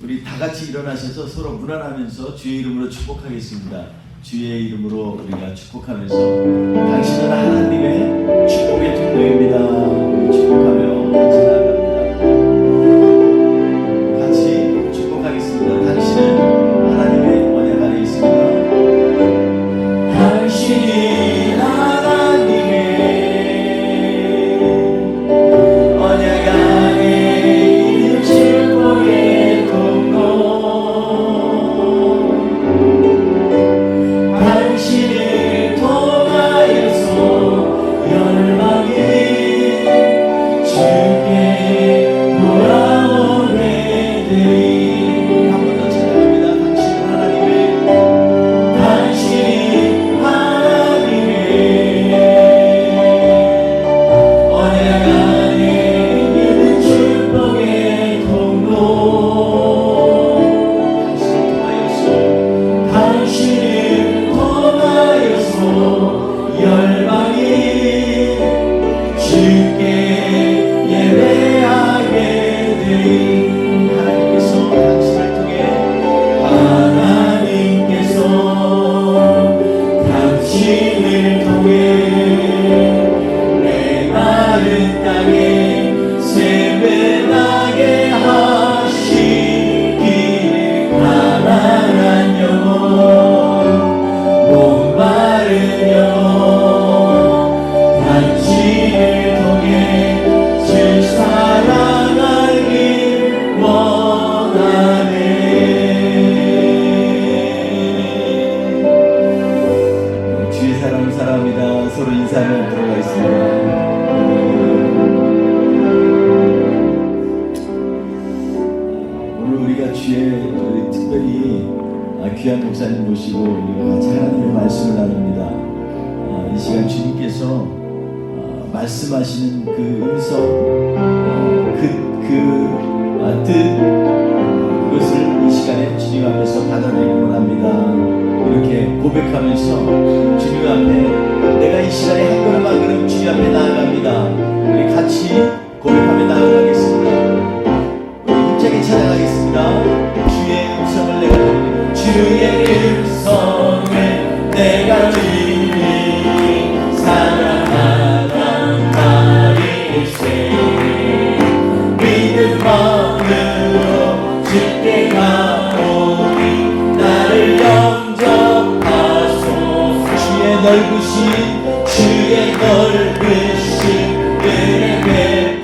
우리 다 같이 일어나셔서 서로 문안하면서 주의 이름으로 축복하겠습니다. 주의 이름으로 우리가 축복하면서 당신은 하나님의 축복의 통로입니다. 우리 축복하며 같이 나아갑니다. 같이 축복하겠습니다. 당신은 하나님의 언약 안에 있습니다. 당신이 하나님의 언약 안에 있는 축복의 통로, 당신을 통하여서 열방이 주께 돌아오게 되리. 한 번 더 찬양합니다. 당신이 하나님의 언약 안에 있는 축복의 통로, 당신을 통하여서 열방이 주께 예배하게 되리. 하나님께서 당신을 통해 메마른 땅에 새배나게 하시기를, 가난한 영혼 목마른 영혼 당신을 통해 주 사랑하길 원하네. 주의 사랑을 사랑합니다. 서로 인사하며 들어가겠습니다. 오늘 우리가 주의 특별히 귀한 목사님 모시고 우리가 같이 하나님의 말씀을 나눕니다. 이 시간 주님께서 말씀하시는 그 음성, 뜻, 그것을 이 시간에 주님 앞에서 받아내기 원합니다. 이렇게 고백하면서 주님 앞에, 내가 이 시간에 한 걸음 한 걸음 주님 앞에 나아갑니다. 우리 같이 고백하며 나아가겠습니다. 우리 힘차게 찬양하겠습니다. 주의 음성을 내가 들으니, 주의 음성을 내가 들으니 사랑하는 말일세. 믿음만으로 주께 가오니 나를 영접하소서. 주의 넓으신 은혜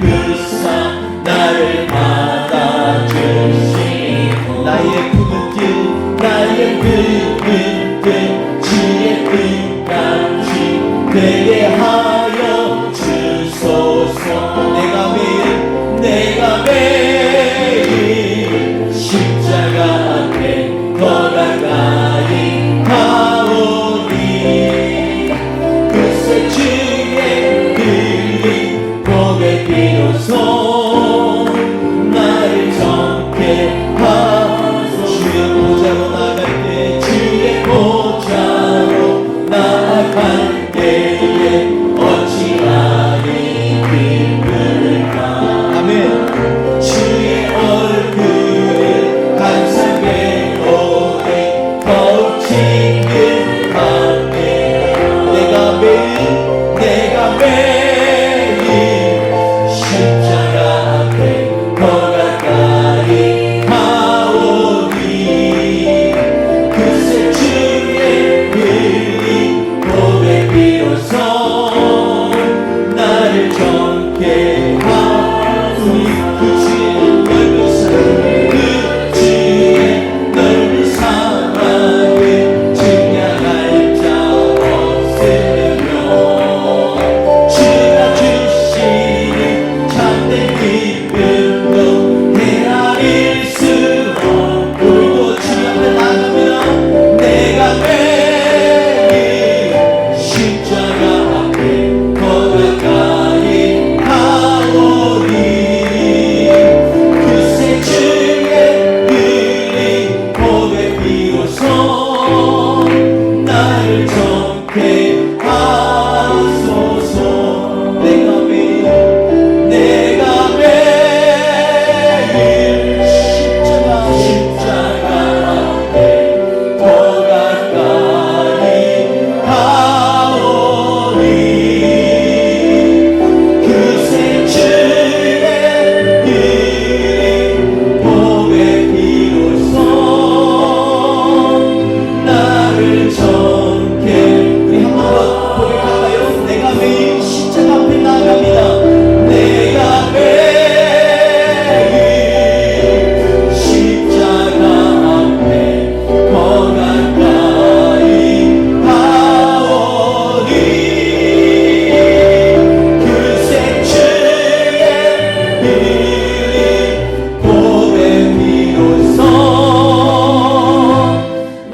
고백 비로소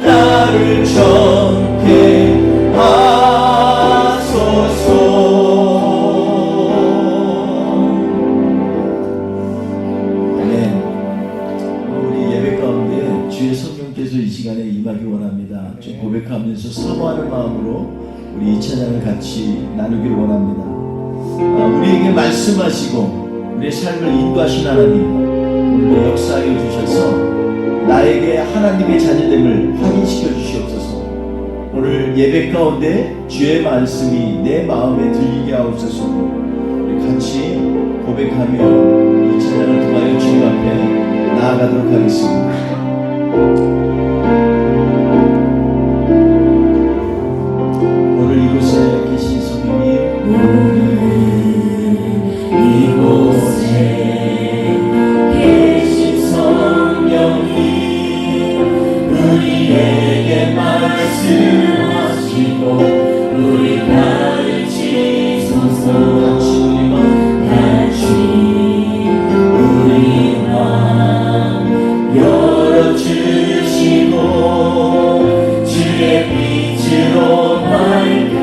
나를 정케 하소서. 아멘. 우리 예배 가운데 주의 성령께서 이 시간에 임하기 원합니다. 좀 고백하면서 사모하는 마음으로 우리 이 찬양을 같이 나누기를 원합니다. 우리에게 말씀하시고 우리의 삶을 인도하신 하나님, 오늘도 역사하여 주셔서 나에게 하나님의 자녀됨을 확인시켜 주시옵소서. 오늘 예배 가운데 주의 말씀이 내 마음에 들리게 하옵소서. 우리 같이 고백하며 이 찬양을 통하여 주님 앞에 나아가도록 하겠습니다. 오늘 이곳에 계신 성령님, 이곳에 계신 성령님, 우리에게 말씀하시고 우리 가르치소서. 같이 우리 마음 열어주시고 주의 빛으로 밝혀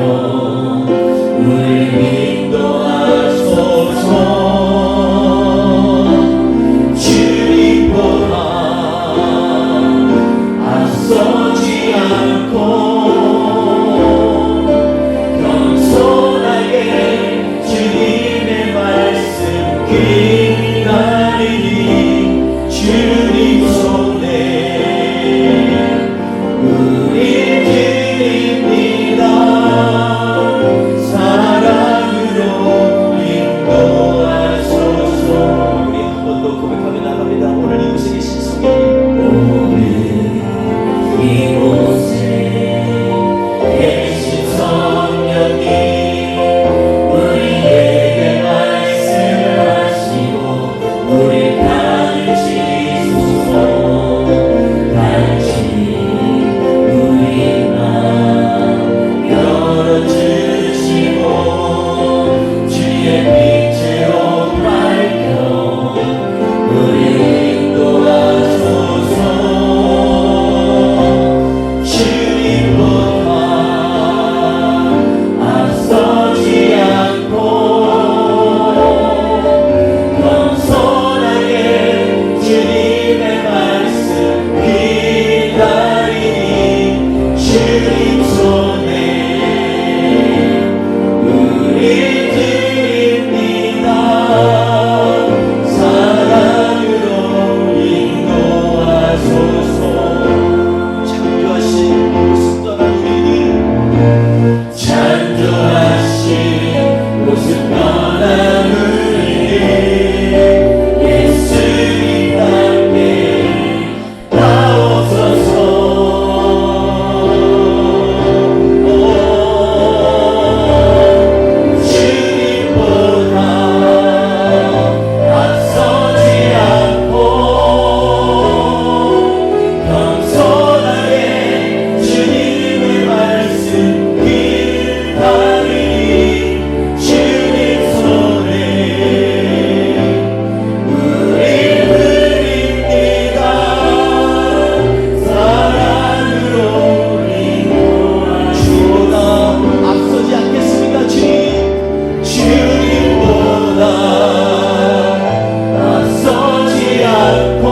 우리 인도하소서. 주님보다 앞서지 않고 겸손하게 주님의 말씀 기다리니 주님 손에 우리 드립니다. 사랑으로 인도하소서. 우리 한 번 더 고백하며 나갑니다. 오늘 이곳에 계신 성령님, 오늘 이곳에 계신 성령님, 우리에게 말씀하시고 우리 가르치소서. 같이 우리 마음 열어주시고 주의 빛으로 밝혀 우리 인도하소서. 주님보다 앞서지 않고 겸손하게 주님의 말씀 기다리니 주님 손에 우리 드립니다. 사랑으로 인도하소서. 창조하신 모습 떠난 우리를, 창조하신 모습 떠난 우리를 예수님답게 나오소서. 주님보다 앞서지 않고 겸손하게 주님의 말씀 기다리니 주님 손에 우리 드립니다. 사랑으로 인도하소서. 앞서지 않겠습니다. 주님보다 앞서지 않고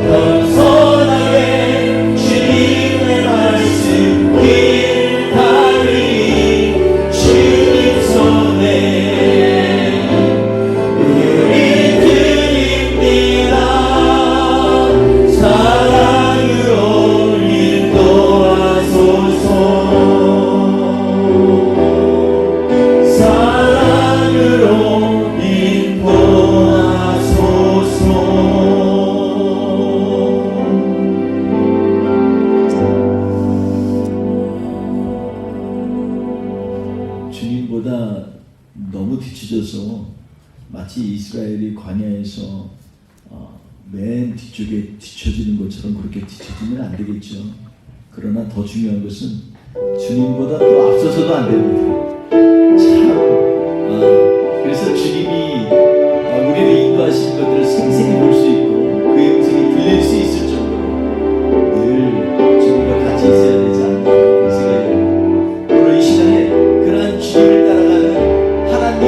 겸손하게 주님의 말씀 기다리니 주님 손에 우리 드립니다. 사랑으로 인도하소서. 사랑으로 인도하소서. 주님보다 너무 뒤쳐져서 마치 이스라엘이 광야에서 맨 뒤쪽에 뒤처지는 것처럼 그렇게 뒤처지면 안 되겠죠. 그러나 더 중요한 것은 주님보다 또 앞서서도 안 됩니다. 참, 그래서 주님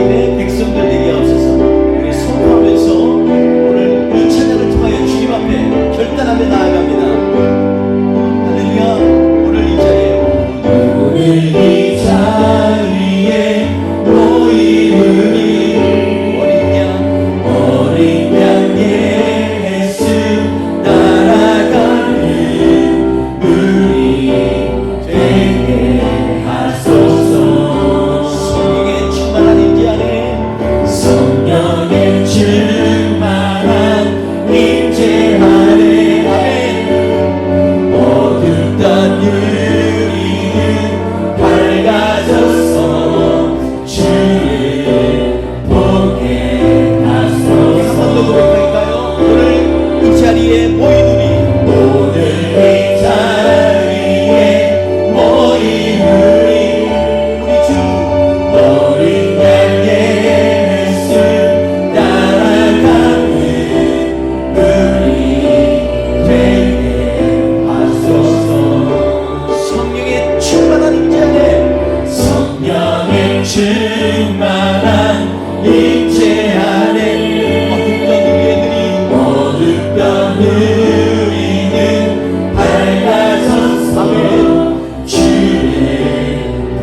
하나님의 백성들 되게 하옵소서. 우리 선포하면서 오늘 이 찬양을 통하여 주님 앞에 결단하며 나아갑니다. 할렐루야. 오늘 이 자리에 모인 우리 어린 양 예수 따라가는 우리 되게 하소서. 성령의 충만한 임재 안에 성령의 충만한 임재 안에 아멘. 어둡던 유리는 밝아졌어. 주를 보게 하소서. 한 번 더 고백할까요? 오늘 이 자리에 모인 우리 오늘 이 자리에 모인 우리 주 어린 양 예수 따라가는 우리 되게 하소서. 성령의 충만한 임재 안에 성령의 충만한 임재 안에 어둡던 우리는 밝아졌어. 주를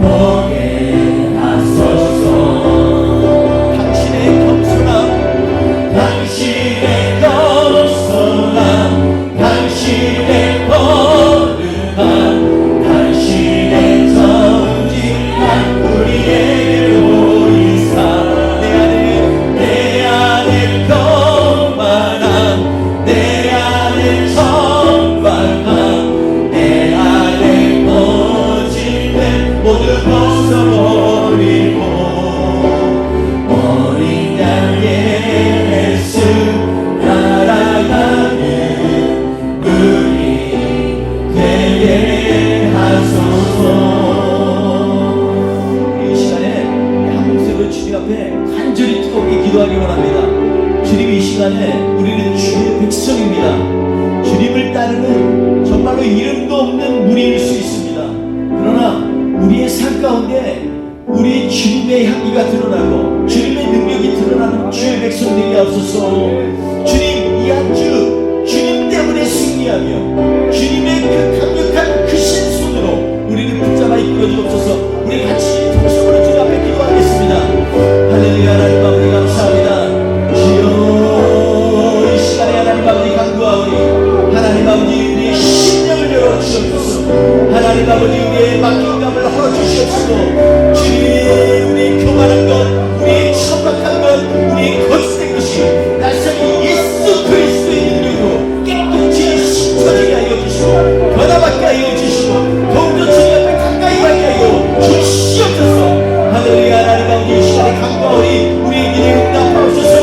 보게 하소서. 당신의 겸손함 당신의 겸손함 당신의 거룩함 당신의 정직함 우리에게 보이사 내 안에 평안함 내 안에 정박함 내 안에 거짓된 모두 벗어버리고 어린 양 예수 따라가는 우리 되게 하소서. 이 시간에 한 목소리로 주님 앞에 간절히 뜨겁게 기도하기 원합니다. 주님, 이 시간에 우리는 주의 백성입니다. 주님을 따르는 정말로 이름도 없는 무리일 수 있습니다. 그러나 우리의 삶 가운데 우리의 주님의 향기가 드러나고 주님의 능력이 드러나는 주의 백성 되게 하소서. 주님, 이 한 주 주님 때문에 승리하며 주님의 그 강력한 그 신손으로 우리를 붙잡아 이끌어 주옵소서. 우리 같이 통성으로 주님 앞에 기도하겠습니다. 할렐루야. 하나님 아버지 감사합니다. 주여, 이 시간에 하나님 아버지 간구하오니 하나님 아버지 우리의 심령을 열어주옵소서. 하나님 아버지 우리의 막힌감을 헐어주시옵소서. 주님, 우리의 교만한 것 우리의 천박한 것 우리의 거짓된 것이 날성이 예수 그리스도의 능력으로 깨끗이 씻어지게 하여 주시고 변화받게 하여 주시고 더욱더 주님 앞에 가까이 가게 하여 주시옵소서. 할렐루야. 하나님 아버지 이 시간에 간구하오니 우리의 기도에 응답하옵소서.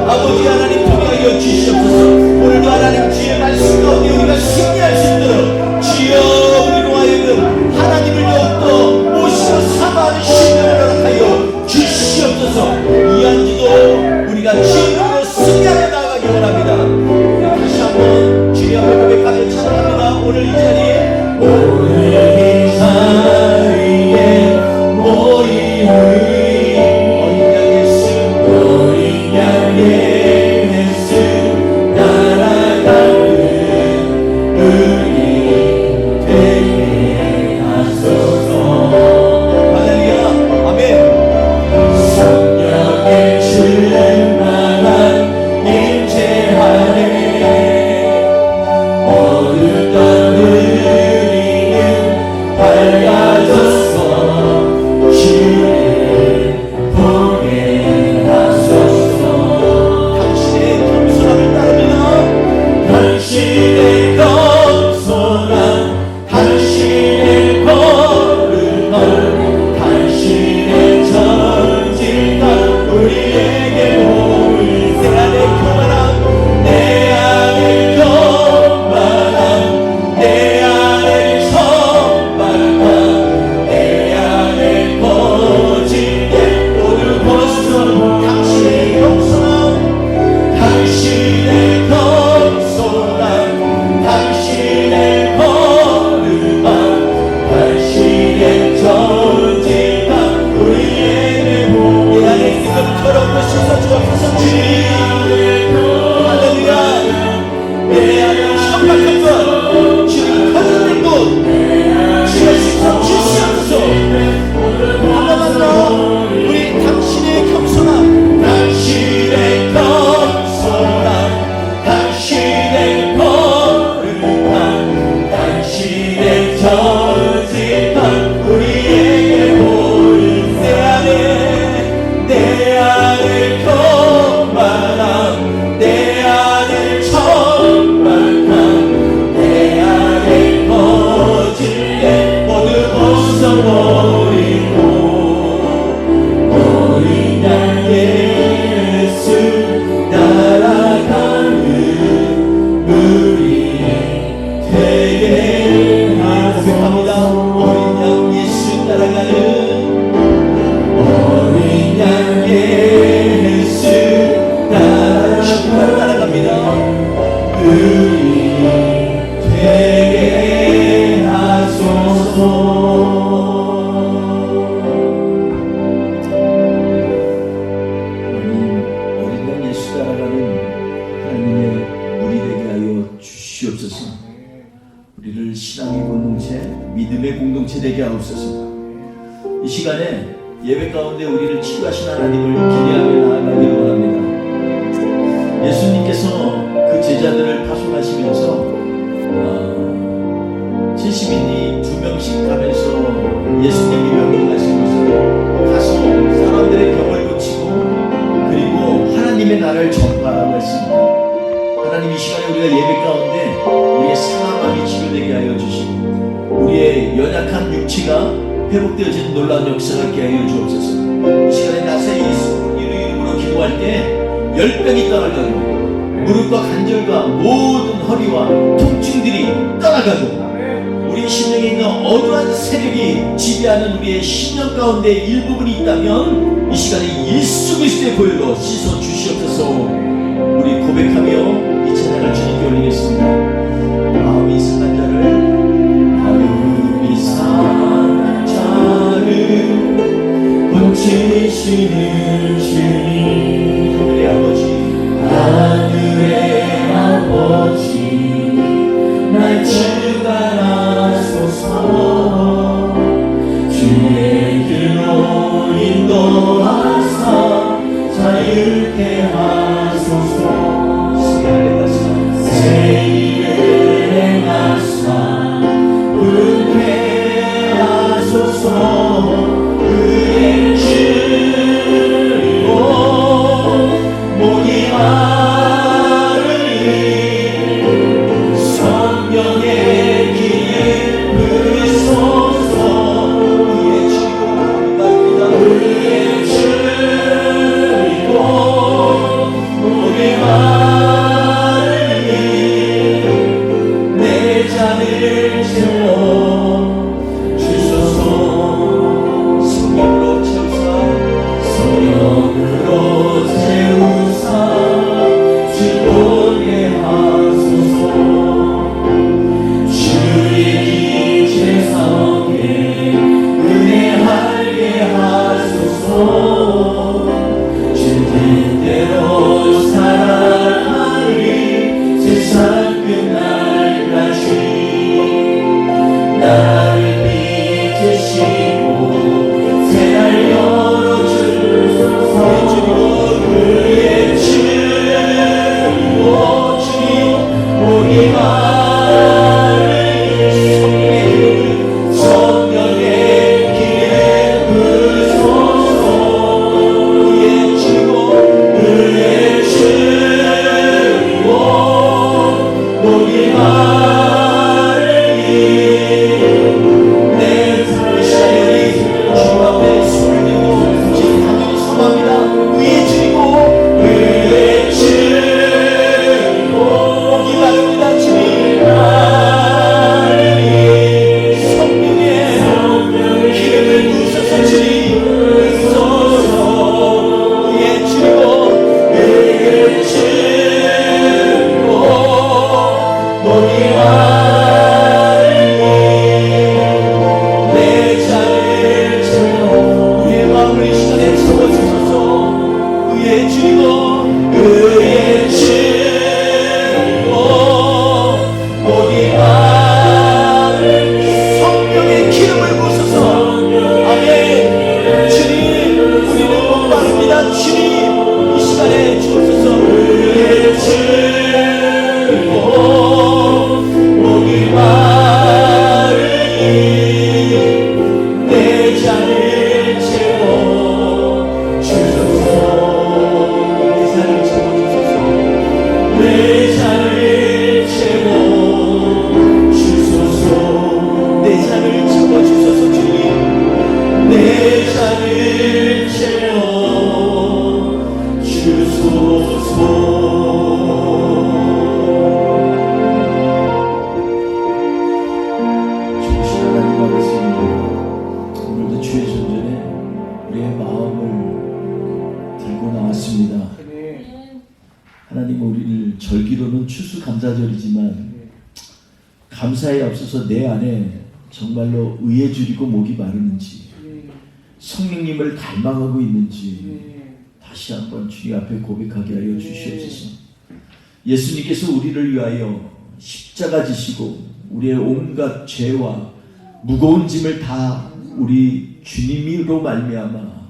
아버지 하나님 통하여 주시옵소서. 오늘도 하나님 주의 말씀 가운데 우리가 승리할 수 있도록 주여 우리로 하여금 하나님을 더욱더 모시고 사모하는 심령을 허락하여 주시옵소서. 이 한 주도 우리가 주의 이름으로 승리하며 나아가기 원합니다. 다시 한번 주의 앞에 고백하며 찬양합니다. 오늘 이 자리에 모인 우리 어린 양 예수 따라가는 우리 되게 하소서. 할렐루야. 아멘. 성령의 충만한 주시옵소서 주옵소서 주님 할렐루야 내 안에 협박한 것 주님 거짓된 것 주의 식사 주시옵소서 한 번만 더 우리 당신의 겸손함 당신의 겸손함 당신의 거룩함 당신의 정직함 우리에게 보인 내 안에 거만함 내 안에 천박함 내 안에 거짓된 모두 벗어버리고 어린 양 예수 따라가는 우리 되게 고백합니다. 어린 양 예수 따라가는 어린 양 예수 따라갑니다. 우리 되게 하소서. 어린 양 예수 따라가는 하나님의 우리 되게 하여 주시옵소서. 우리를 신앙의 공동체, 믿음의 공동체 되게 하옵소서. 이 시간에 예배 가운데 우리를 치유하신 하나님을 기대하며 나아가기를 원합니다. 예수님께서 그 제자들을 파송하시면서 70인이 2명씩 가면서 예수님이 명령하신 것은 가서 사람들의 병을 고치고 그리고 하나님의 나라를 전파하라고 했습니다. 하나님 이 시간에 우리가 예배 가운데 우리의 상한 마음이 치유되게 하여 주시고 우리의 연약한 육체가 회복되어지는 놀라운 역사가 있게 하여 주옵소서. 이 시간에 나세 예수 이름으로 기도할 때 열병이 떠나가고 무릎과 관절과 모든 허리와 통증들이 떠나가고 우리 심령에 있는 어두한 세력이 지배하는 우리의 신령 가운데 일부분이 있다면 이 시간에 예수 그리스도의 보혈로 씻어 주시옵소서. 우리 고백하며 이 찬양을 주님께 올리겠습니다. 마음이 상한 자를 마음이 상한 자를 고치시는 주님 하늘의 아버지 하늘의 아버지 날 주관하소서 주의 길로 인도하사 자유케 하소서 새 일을 행하사 부르게 하소서 그의 주로 목이 마르니 성령의 길을 부르소서 그의 주로 그의 주로 목이 마르니 내 잔을 채워 주소서 성령으로 채우사 성령으로 채우사 주보게 하소서 주의 긴 세상에 은혜하게 하소서 주님 대로 살아가리 세상 끝날까지 나를 빚으시고 새날 열어주소서 주고 목이 마르니 내 잔을 채워 주소서. 내 잔을 채워 주소서. 내 잔을 채워 주소서. 내 잔을 채워 주소서. 주님 내 잔을 채워 주소서. 주신 하나님 아버지, 오늘도 주의 존전에 우리의 마음을 들고 나왔습니다. 하나님, 우리를 절기로는 추수감사절이지만 감사에 앞서서 내 안에 정말로 의에 줄이고 목이 마르는지, 성령님을 닮아가고 있는지 다시 한번 주님 앞에 고백하게 하여 주시옵소서. 예수님께서 우리를 위하여 십자가 지시고 우리의 온갖 죄와 무거운 짐을 다 우리 주님으로 말미암아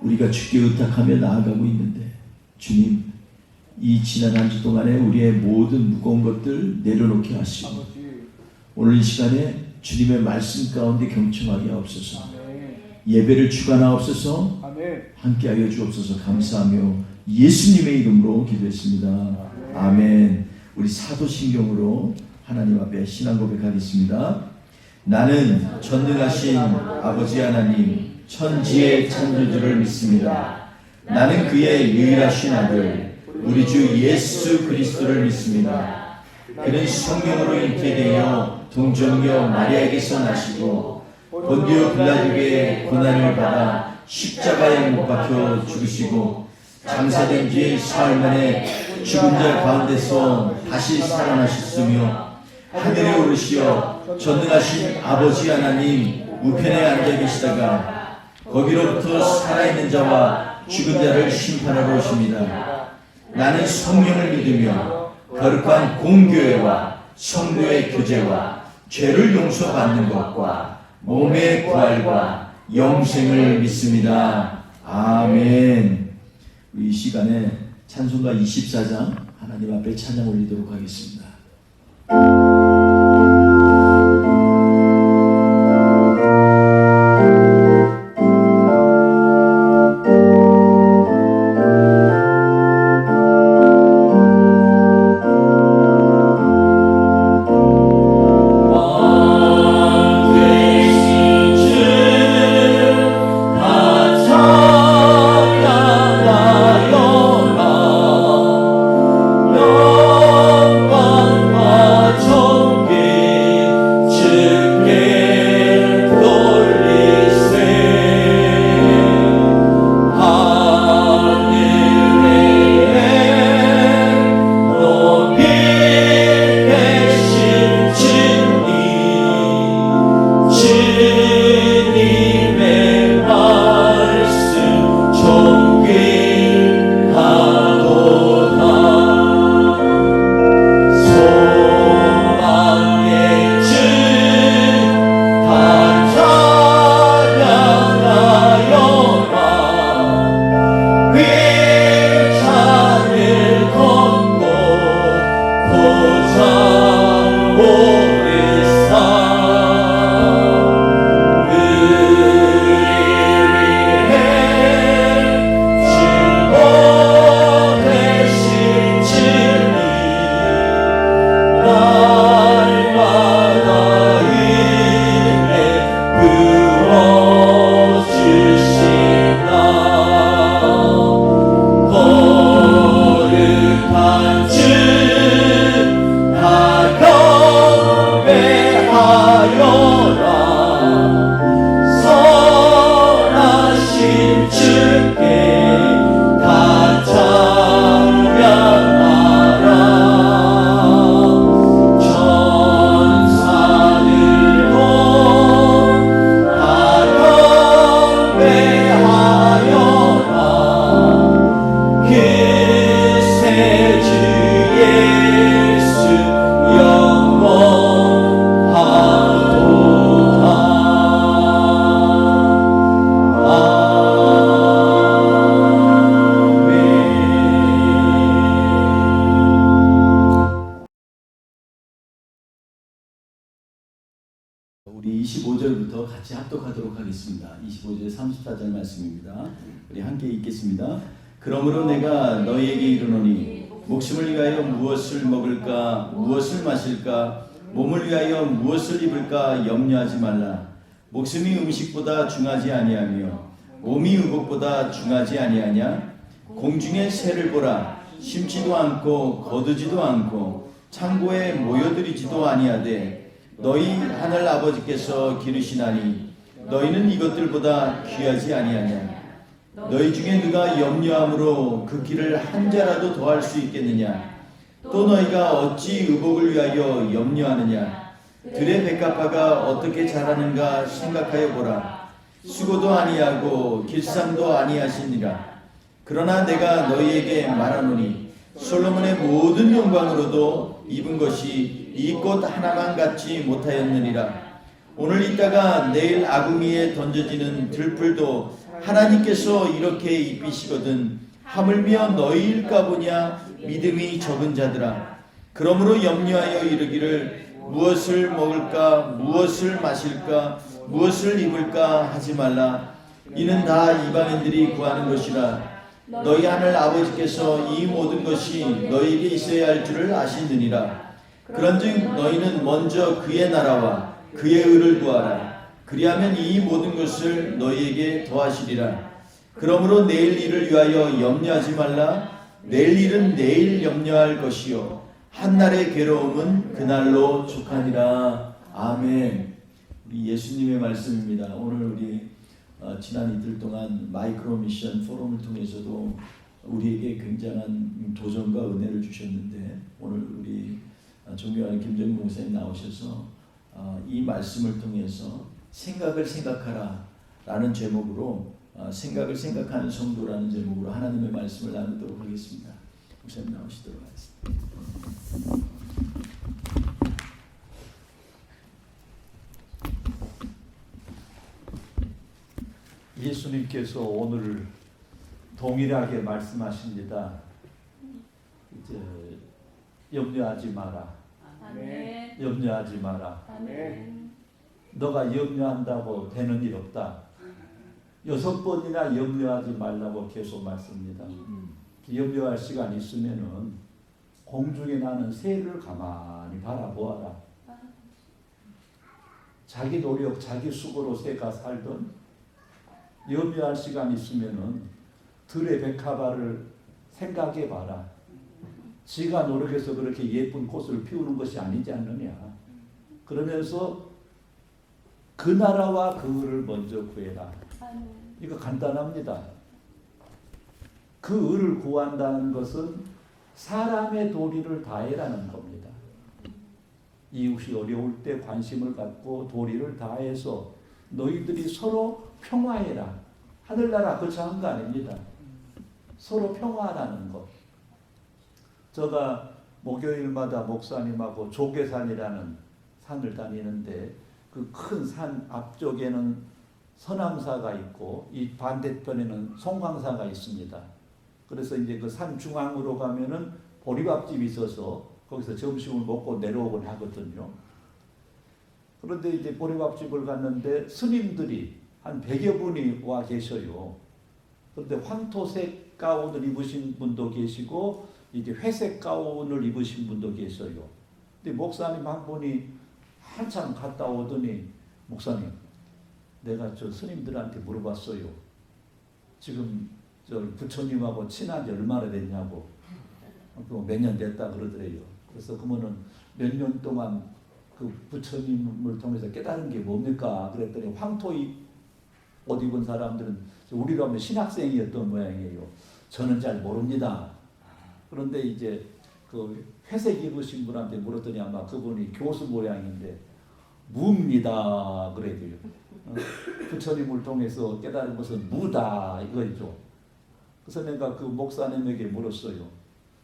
우리가 주께 의탁하며 나아가고 있는데, 주님, 이 지난 한 주 동안에 우리의 모든 무거운 것들 내려놓게 하시고 오늘 이 시간에 주님의 말씀 가운데 경청하게 하옵소서. 예배를 주관하옵소서. 함께하여 주옵소서. 감사하며 예수님의 이름으로 기도했습니다. 아멘. 우리 사도신경으로 하나님 앞에 신앙 고백하겠습니다. 나는 전능하신 아버지 하나님 천지의 창조주를 믿습니다. 나는 그의 유일하신 아들 우리 주 예수 그리스도를 믿습니다. 그는 성령으로 잉태되어 동정녀 마리아에게서 나시고 본디오 빌라도에게 고난을 받아 십자가에 못 박혀 죽으시고 장사된 지 사흘 만에 죽은 자 가운데서 다시 살아나셨으며 하늘에 오르시어 전능하신 아버지 하나님 우편에 앉아 계시다가 거기로부터 살아있는 자와 죽은 자를 심판하러 오십니다. 나는 성령을 믿으며 거룩한 공교회와 성도의 교제와 죄를 용서받는 것과 몸의 부활과 영생을 믿습니다. 아멘. 이 시간에 찬송가 24장 하나님 앞에 찬양 올리도록 하겠습니다. 영광 같이 합독하도록 하겠습니다. 25절 34절 말씀입니다. 우리 함께 읽겠습니다. 그러므로 내가 너희에게 이르노니 목숨을 위하여 무엇을 먹을까 무엇을 마실까 몸을 위하여 무엇을 입을까 염려하지 말라. 목숨이 음식보다 중하지 아니하며 몸이 의복보다 중하지 아니하냐. 공중의 새를 보라. 심지도 않고 거두지도 않고 창고에 모여들이지도 아니하되 너희 하늘 아버지께서 기르시나니 너희는 이것들보다 귀하지 아니하냐. 너희 중에 누가 염려함으로 그 길을 한 자라도 더할 수 있겠느냐. 또 너희가 어찌 의복을 위하여 염려하느냐. 들의 백합화가 어떻게 자라는가 생각하여 보라. 수고도 아니하고 길쌈도 아니하시니라. 그러나 내가 너희에게 말하노니 솔로몬의 모든 영광으로도 입은 것이 이 꽃 하나만 갖지 못하였느니라. 오늘 있다가 내일 아궁이에 던져지는 들풀도 하나님께서 이렇게 입히시거든 하물며 너희일까 보냐. 믿음이 적은 자들아. 그러므로 염려하여 이르기를 무엇을 먹을까 무엇을 마실까 무엇을 입을까 하지 말라. 이는 다 이방인들이 구하는 것이라. 너희 하늘 아버지께서 이 모든 것이 너희에게 있어야 할 줄을 아시느니라. 그런즉 너희는 먼저 그의 나라와 그의 의를 구하라. 그리하면 이 모든 것을 너희에게 더하시리라. 그러므로 내일 일을 위하여 염려하지 말라. 내일 일은 내일 염려할 것이요 한날의 괴로움은 그날로 족하니라. 아멘. 우리 예수님의 말씀입니다. 오늘 우리 지난 이틀 동안 마이크로 미션 포럼을 통해서도 우리에게 굉장한 도전과 은혜를 주셨는데 오늘 우리 존경하는 김정민 목사님 나오셔서 이 말씀을 통해서 생각을 생각하라 라는 제목으로 생각을 생각하는 성도라는 제목으로 하나님의 말씀을 나누도록 하겠습니다. 목사님 나오시도록 하겠습니다. 예수님께서 오늘 동일하게 말씀하십니다. 이제 염려하지 마라. 아멘. 염려하지 마라. 아멘. 너가 염려한다고 되는 일 없다. 6번이나 염려하지 말라고 계속 말씀합니다. 염려할 시간 있으면은 공중에 나는 새를 가만히 바라보아라. 자기 노력, 자기 수고로 새가 살던 염려할 시간 있으면은 들의 백합화를 생각해 봐라. 지가 노력해서 그렇게 예쁜 꽃을 피우는 것이 아니지 않느냐. 그러면서 그 나라와 그 의를 먼저 구해라. 이거 간단합니다. 그 의를 구한다는 것은 사람의 도리를 다해라는 겁니다. 이웃이 어려울 때 관심을 갖고 도리를 다해서 너희들이 서로 평화해라. 하늘나라 거창한 거 아닙니다. 서로 평화라는 것. 제가 목요일마다 목사님하고 조계산이라는 산을 다니는데 그 큰 산 앞쪽에는 서남사가 있고 이 반대편에는 송광사가 있습니다. 그래서 이제 그 산 중앙으로 가면은 보리밥집이 있어서 거기서 점심을 먹고 내려오곤 하거든요. 그런데 이제 보리밥집을 갔는데 스님들이 한 100여 분이 와 계셔요. 그런데 황토색 가운을 입으신 분도 계시고 이제 회색 가운을 입으신 분도 계셔요. 근데 목사님 한 분이 한참 갔다 오더니 목사님, 내가 저 스님들한테 물어봤어요. 지금 저 부처님하고 친한 지 얼마나 됐냐고. 몇 년 됐다 그러더래요. 그래서 그러면은 몇 년 동안 그 부처님을 통해서 깨달은 게 뭡니까? 그랬더니 황토 옷 입은 사람들은 우리로 하면 신학생이었던 모양이에요. 저는 잘 모릅니다. 그런데 이제 그 회색 입으신 분한테 물었더니 아마 그분이 교수 모양인데 무입니다 그래도요. 부처님을 통해서 깨달은 것은 무다 이거죠. 그래서 내가 그 목사님에게 물었어요.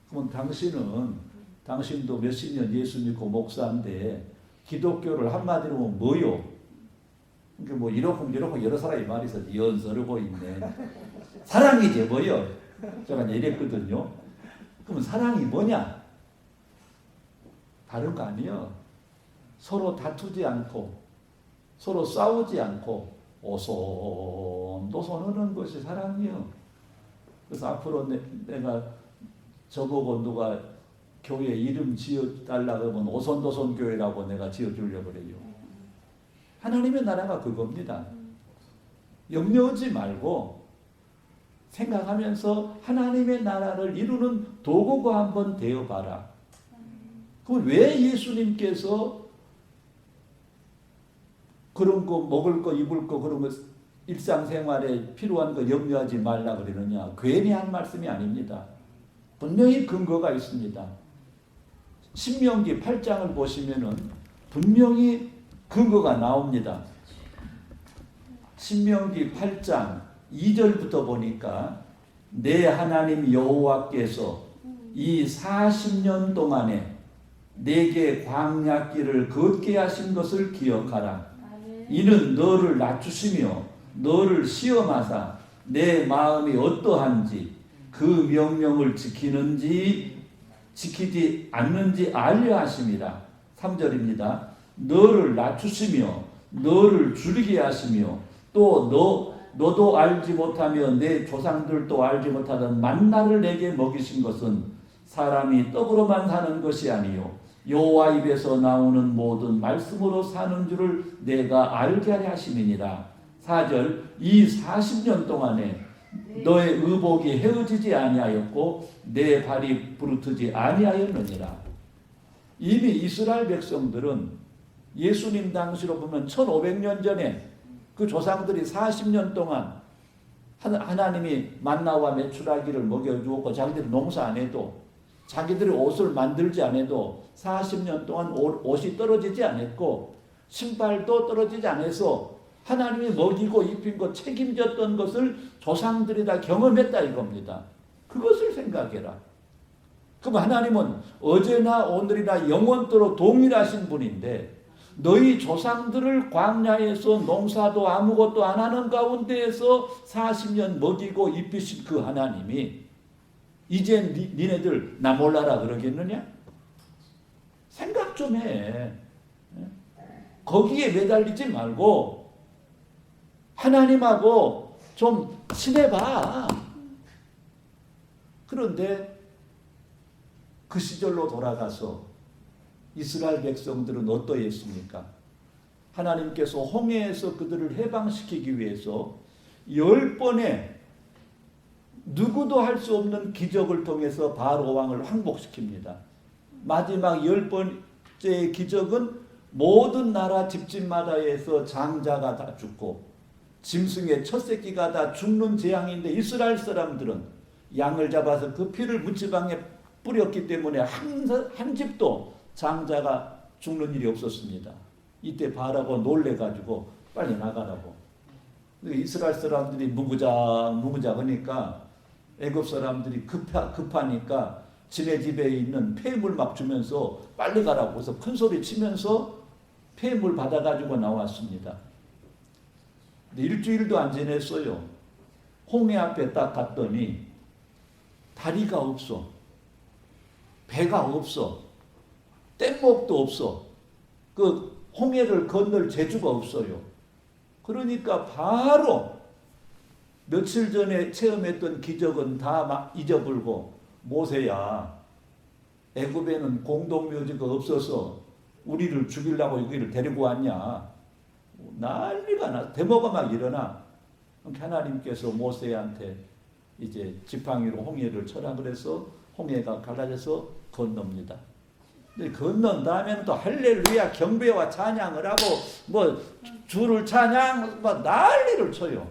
그럼 당신도 몇십 년 예수 믿고 목사인데 기독교를 한마디로 보면 뭐요? 그러니까 뭐 이렇고 여러 사람이 말이 있어서 연설하고 있네. 사랑이지 뭐요? 제가 이랬거든요. 그럼 사랑이 뭐냐? 다른 거 아니에요. 서로 다투지 않고 서로 싸우지 않고 오손도손하는 것이 사랑이요. 그래서 앞으로 내가 저보고 누가 교회 이름 지어달라고 하면 오손도손 교회라고 내가 지어주려고 그래요. 하나님의 나라가 그겁니다. 염려하지 말고 생각하면서 하나님의 나라를 이루는 도구가 한번 되어봐라. 그럼 왜 예수님께서 그런 거 먹을 거 입을 거 그런 거 일상생활에 필요한 거 염려하지 말라 그러느냐? 괜히 한 말씀이 아닙니다. 분명히 근거가 있습니다. 신명기 8장을 보시면은 분명히 근거가 나옵니다. 신명기 8장 2절부터 보니까 내 하나님 여호와께서 이 40년 동안에 내게 광야길을 걷게 하신 것을 기억하라. 이는 너를 낮추시며 너를 시험하사 내 마음이 어떠한지 그 명령을 지키지 않는지 알려 하심이라. 3절입니다. 너를 낮추시며 너를 줄이게 하시며 또 너도 알지 못하며 내 조상들도 알지 못하던 만나를 내게 먹이신 것은 사람이 떡으로만 사는 것이 아니요 여호와 입에서 나오는 모든 말씀으로 사는 줄을 내가 알게 하려 하심이니라. 4절 이 40년 동안에 너의 의복이 헤어지지 아니하였고 내 발이 부르트지 아니하였느니라. 이미 이스라엘 백성들은 예수님 당시로 보면 1500년 전에 그 조상들이 40년 동안 하나님이 만나와 메추라기를 먹여주었고 자기들이 농사 안 해도 자기들이 옷을 만들지 않아도 40년 동안 옷이 떨어지지 않았고 신발도 떨어지지 않아서 하나님이 먹이고 입힌 것 책임졌던 것을 조상들이 다 경험했다 이겁니다. 그것을 생각해라. 그럼 하나님은 어제나 오늘이나 영원토록 동일하신 분인데 너희 조상들을 광야에서 농사도 아무것도 안 하는 가운데에서 40년 먹이고 입히신 그 하나님이 이제 니네들 나 몰라라 그러겠느냐? 생각 좀 해. 거기에 매달리지 말고 하나님하고 좀 친해봐. 그런데 그 시절로 돌아가서 이스라엘 백성들은 어떠했습니까? 하나님께서 홍해에서 그들을 해방시키기 위해서 10번의 누구도 할 수 없는 기적을 통해서 바로 왕을 항복시킵니다. 마지막 10번째 기적은 모든 나라 집집마다에서 장자가 다 죽고 짐승의 첫 새끼가 다 죽는 재앙인데 이스라엘 사람들은 양을 잡아서 그 피를 문지방에 뿌렸기 때문에 한 집도 장자가 죽는 일이 없었습니다. 이때 바라고 놀래가지고 빨리 나가라고. 이스라엘 사람들이 무구자하니까 애굽 사람들이 급하니까 지네 집에 있는 폐물 막 주면서 빨리 가라고 해서 큰 소리 치면서 폐물 받아가지고 나왔습니다. 근데 일주일도 안 지냈어요. 홍해 앞에 딱 갔더니 다리가 없어. 배가 없어. 뗏목도 없어. 그 홍해를 건널 재주가 없어요. 그러니까 바로 며칠 전에 체험했던 기적은 다 막 잊어버리고 모세야 애굽에는 공동묘지가 없어서 우리를 죽이려고 여기를 데리고 왔냐. 난리가 나. 데모가 막 일어나. 하나님께서 모세한테 이제 지팡이로 홍해를 쳐라 그래서 홍해가 갈라져서 건넙니다. 근데 건넌 다음에는 또 할렐루야 경배와 찬양을 하고 뭐 주를 찬양 뭐 난리를 쳐요.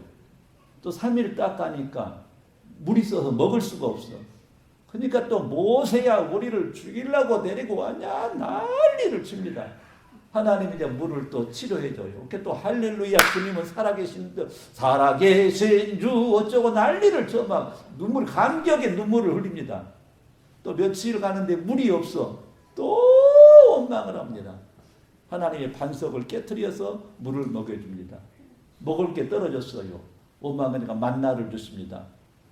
또 3일 딱 가니까 물이 써서 먹을 수가 없어. 그러니까 또 모세야 우리를 죽이려고 데리고 왔냐 난리를 칩니다. 하나님이 이제 물을 또 치료해줘요. 이렇게 또 할렐루야 주님은 살아계신 주 어쩌고 난리를 쳐 막 눈물 감격의 눈물을 흘립니다. 또 며칠 가는데 물이 없어. 또 원망을 합니다. 하나님의 반석을 깨트려서 물을 먹여줍니다. 먹을 게 떨어졌어요. 원망하니까 만나를 줬습니다.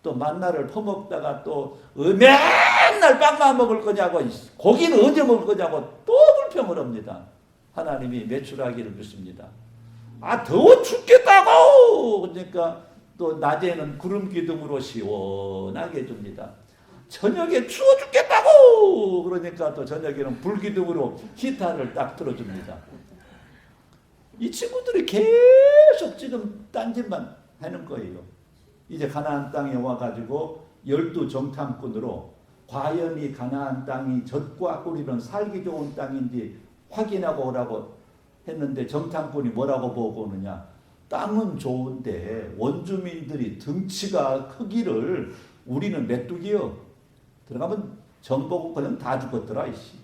또 만나를 퍼먹다가 또 맨날 빵만 먹을 거냐고 고기는 언제 먹을 거냐고 또 불평을 합니다. 하나님이 메추라기를 주십니다. 아, 더워 죽겠다고! 그러니까 또 낮에는 구름 기둥으로 시원하게 해줍니다. 저녁에 추워 죽겠다고! 그러니까 또 저녁에는 불 기둥으로 히터를 딱 틀어줍니다. 이 친구들이 계속 지금 딴짓만 하는 거예요. 이제 가나안 땅에 와가지고 12정탐꾼으로 과연 이 가나안 땅이 젖과 꿀이는 살기 좋은 땅인지 확인하고 오라고 했는데 정탐꾼이 뭐라고 보고 오느냐. 땅은 좋은데 원주민들이 등치가 크기를 우리는 메뚜기요. 들어가면 전보고 그냥 다 죽었더라. 이씨.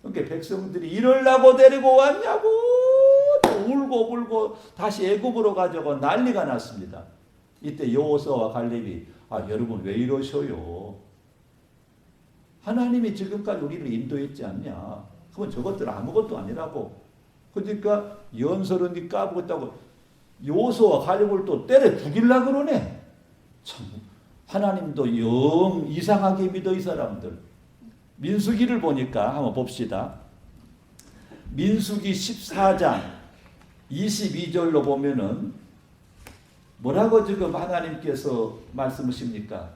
그러니까 백성들이 이럴라고 데리고 왔냐고 울고 불고 다시 애굽으로 가져고 난리가 났습니다. 이때 여호수아와 갈렙이 여러분 왜 이러셔요? 하나님이 지금까지 우리를 인도했지 않냐? 그건 저것들 아무것도 아니라고. 그러니까 연설은 까부겠다고 여호수아와 갈렙을 또 때려 죽이려고 그러네. 참 하나님도 영 이상하게 믿어 이 사람들. 민수기를 보니까 한번 봅시다. 민수기 14장 22절로 보면은 뭐라고 지금 하나님께서 말씀하십니까?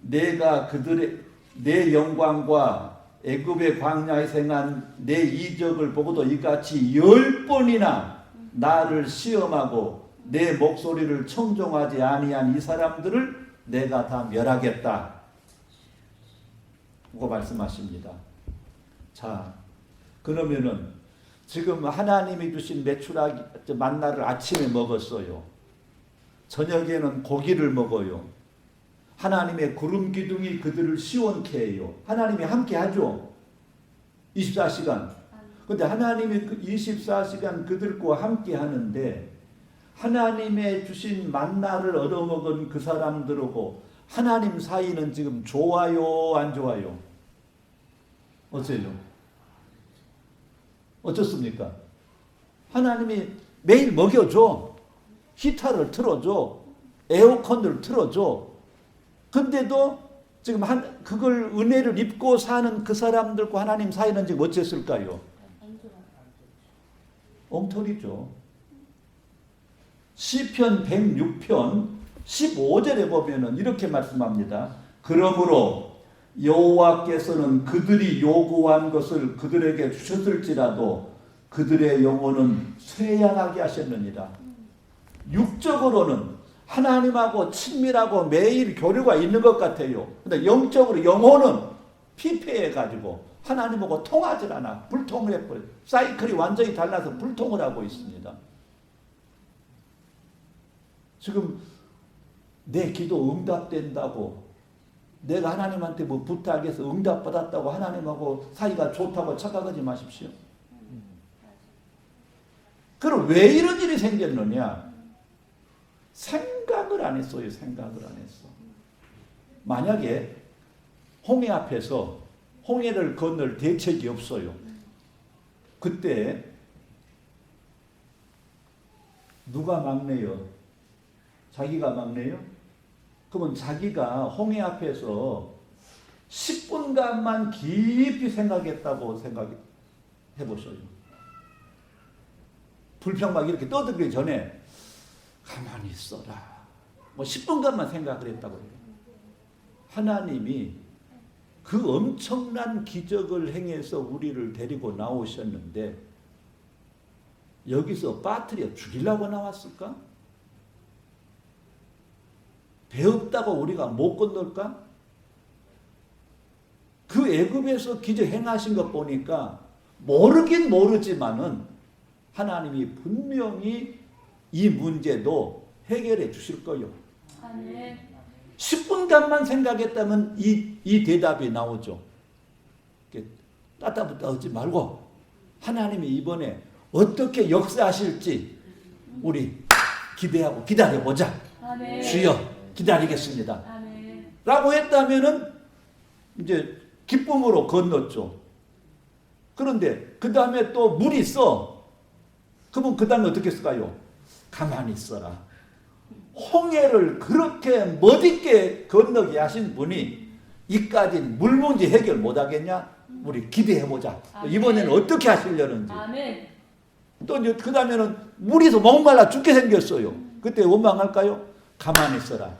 내가 그들의 내 영광과 애굽의 광야에 행한 내 이적을 보고도 이같이 10번이나 나를 시험하고 내 목소리를 청종하지 아니한 이 사람들을 내가 다 멸하겠다. 그거 말씀하십니다. 자, 그러면은 지금 하나님이 주신 메추라기 만나를 아침에 먹었어요. 저녁에는 고기를 먹어요. 하나님의 구름 기둥이 그들을 시원케 해요. 하나님이 함께 하죠. 24시간. 근데 하나님이 24시간 그들과 함께 하는데 하나님의 주신 만나를 얻어먹은 그 사람들하고 하나님 사이는 지금 좋아요, 안 좋아요? 어째요? 어떻습니까? 하나님이 매일 먹여줘. 히터를 틀어줘. 에어컨을 틀어줘. 근데도 지금 그걸 은혜를 입고 사는 그 사람들과 하나님 사이는 지금 어쨌을까요? 엉터리죠. 시편 106편 15절에 보면은 이렇게 말씀합니다. 그러므로 여호와께서는 그들이 요구한 것을 그들에게 주셨을지라도 그들의 영혼은 쇠약하게 하셨느니라. 육적으로는 하나님하고 친밀하고 매일 교류가 있는 것 같아요. 근데 영적으로 영혼은 피폐해가지고 하나님하고 통하지 않아. 불통을 해버려요. 사이클이 완전히 달라서 불통을 하고 있습니다. 지금 내 기도 응답된다고 내가 하나님한테 뭐 부탁해서 응답받았다고 하나님하고 사이가 좋다고 착각하지 마십시오. 그럼 왜 이런 일이 생겼느냐? 생각을 안 했어요. 생각을 안 했어. 만약에 홍해 앞에서 홍해를 건널 대책이 없어요. 그때 누가 막내요? 자기가 막내요? 그러면 자기가 홍해 앞에서 10분간만 깊이 생각했다고 생각해 보셔요. 불평 막 이렇게 떠들기 전에 가만히 있어라. 뭐 10분간만 생각을 했다고 해요. 하나님이 그 엄청난 기적을 행해서 우리를 데리고 나오셨는데 여기서 빠뜨려 죽이려고 나왔을까? 배 없다고 우리가 못 건널까? 그 애굽에서 기적 행하신 것 보니까 모르긴 모르지만은 하나님이 분명히 이 문제도 해결해 주실 거요. 아멘. 10분간만 생각했다면 이 대답이 나오죠. 따따붙다 하지 말고 하나님이 이번에 어떻게 역사하실지 우리 기대하고 기다려보자. 아멘. 주여 기다리겠습니다. 아멘. 라고 했다면은 이제 기쁨으로 건넜죠. 그런데 그 다음에 또 물이 있어. 그러면 그 다음에 어떻게 했을까요? 가만히 있어라. 홍해를 그렇게 멋있게 건너게 하신 분이 이까지 물 문제 해결 못 하겠냐? 우리 기대해보자. 아멘. 이번에는 어떻게 하시려는지. 아멘. 또 이제 그 다음에는 물에서 목말라 죽게 생겼어요. 그때 원망할까요? 가만히 있어라.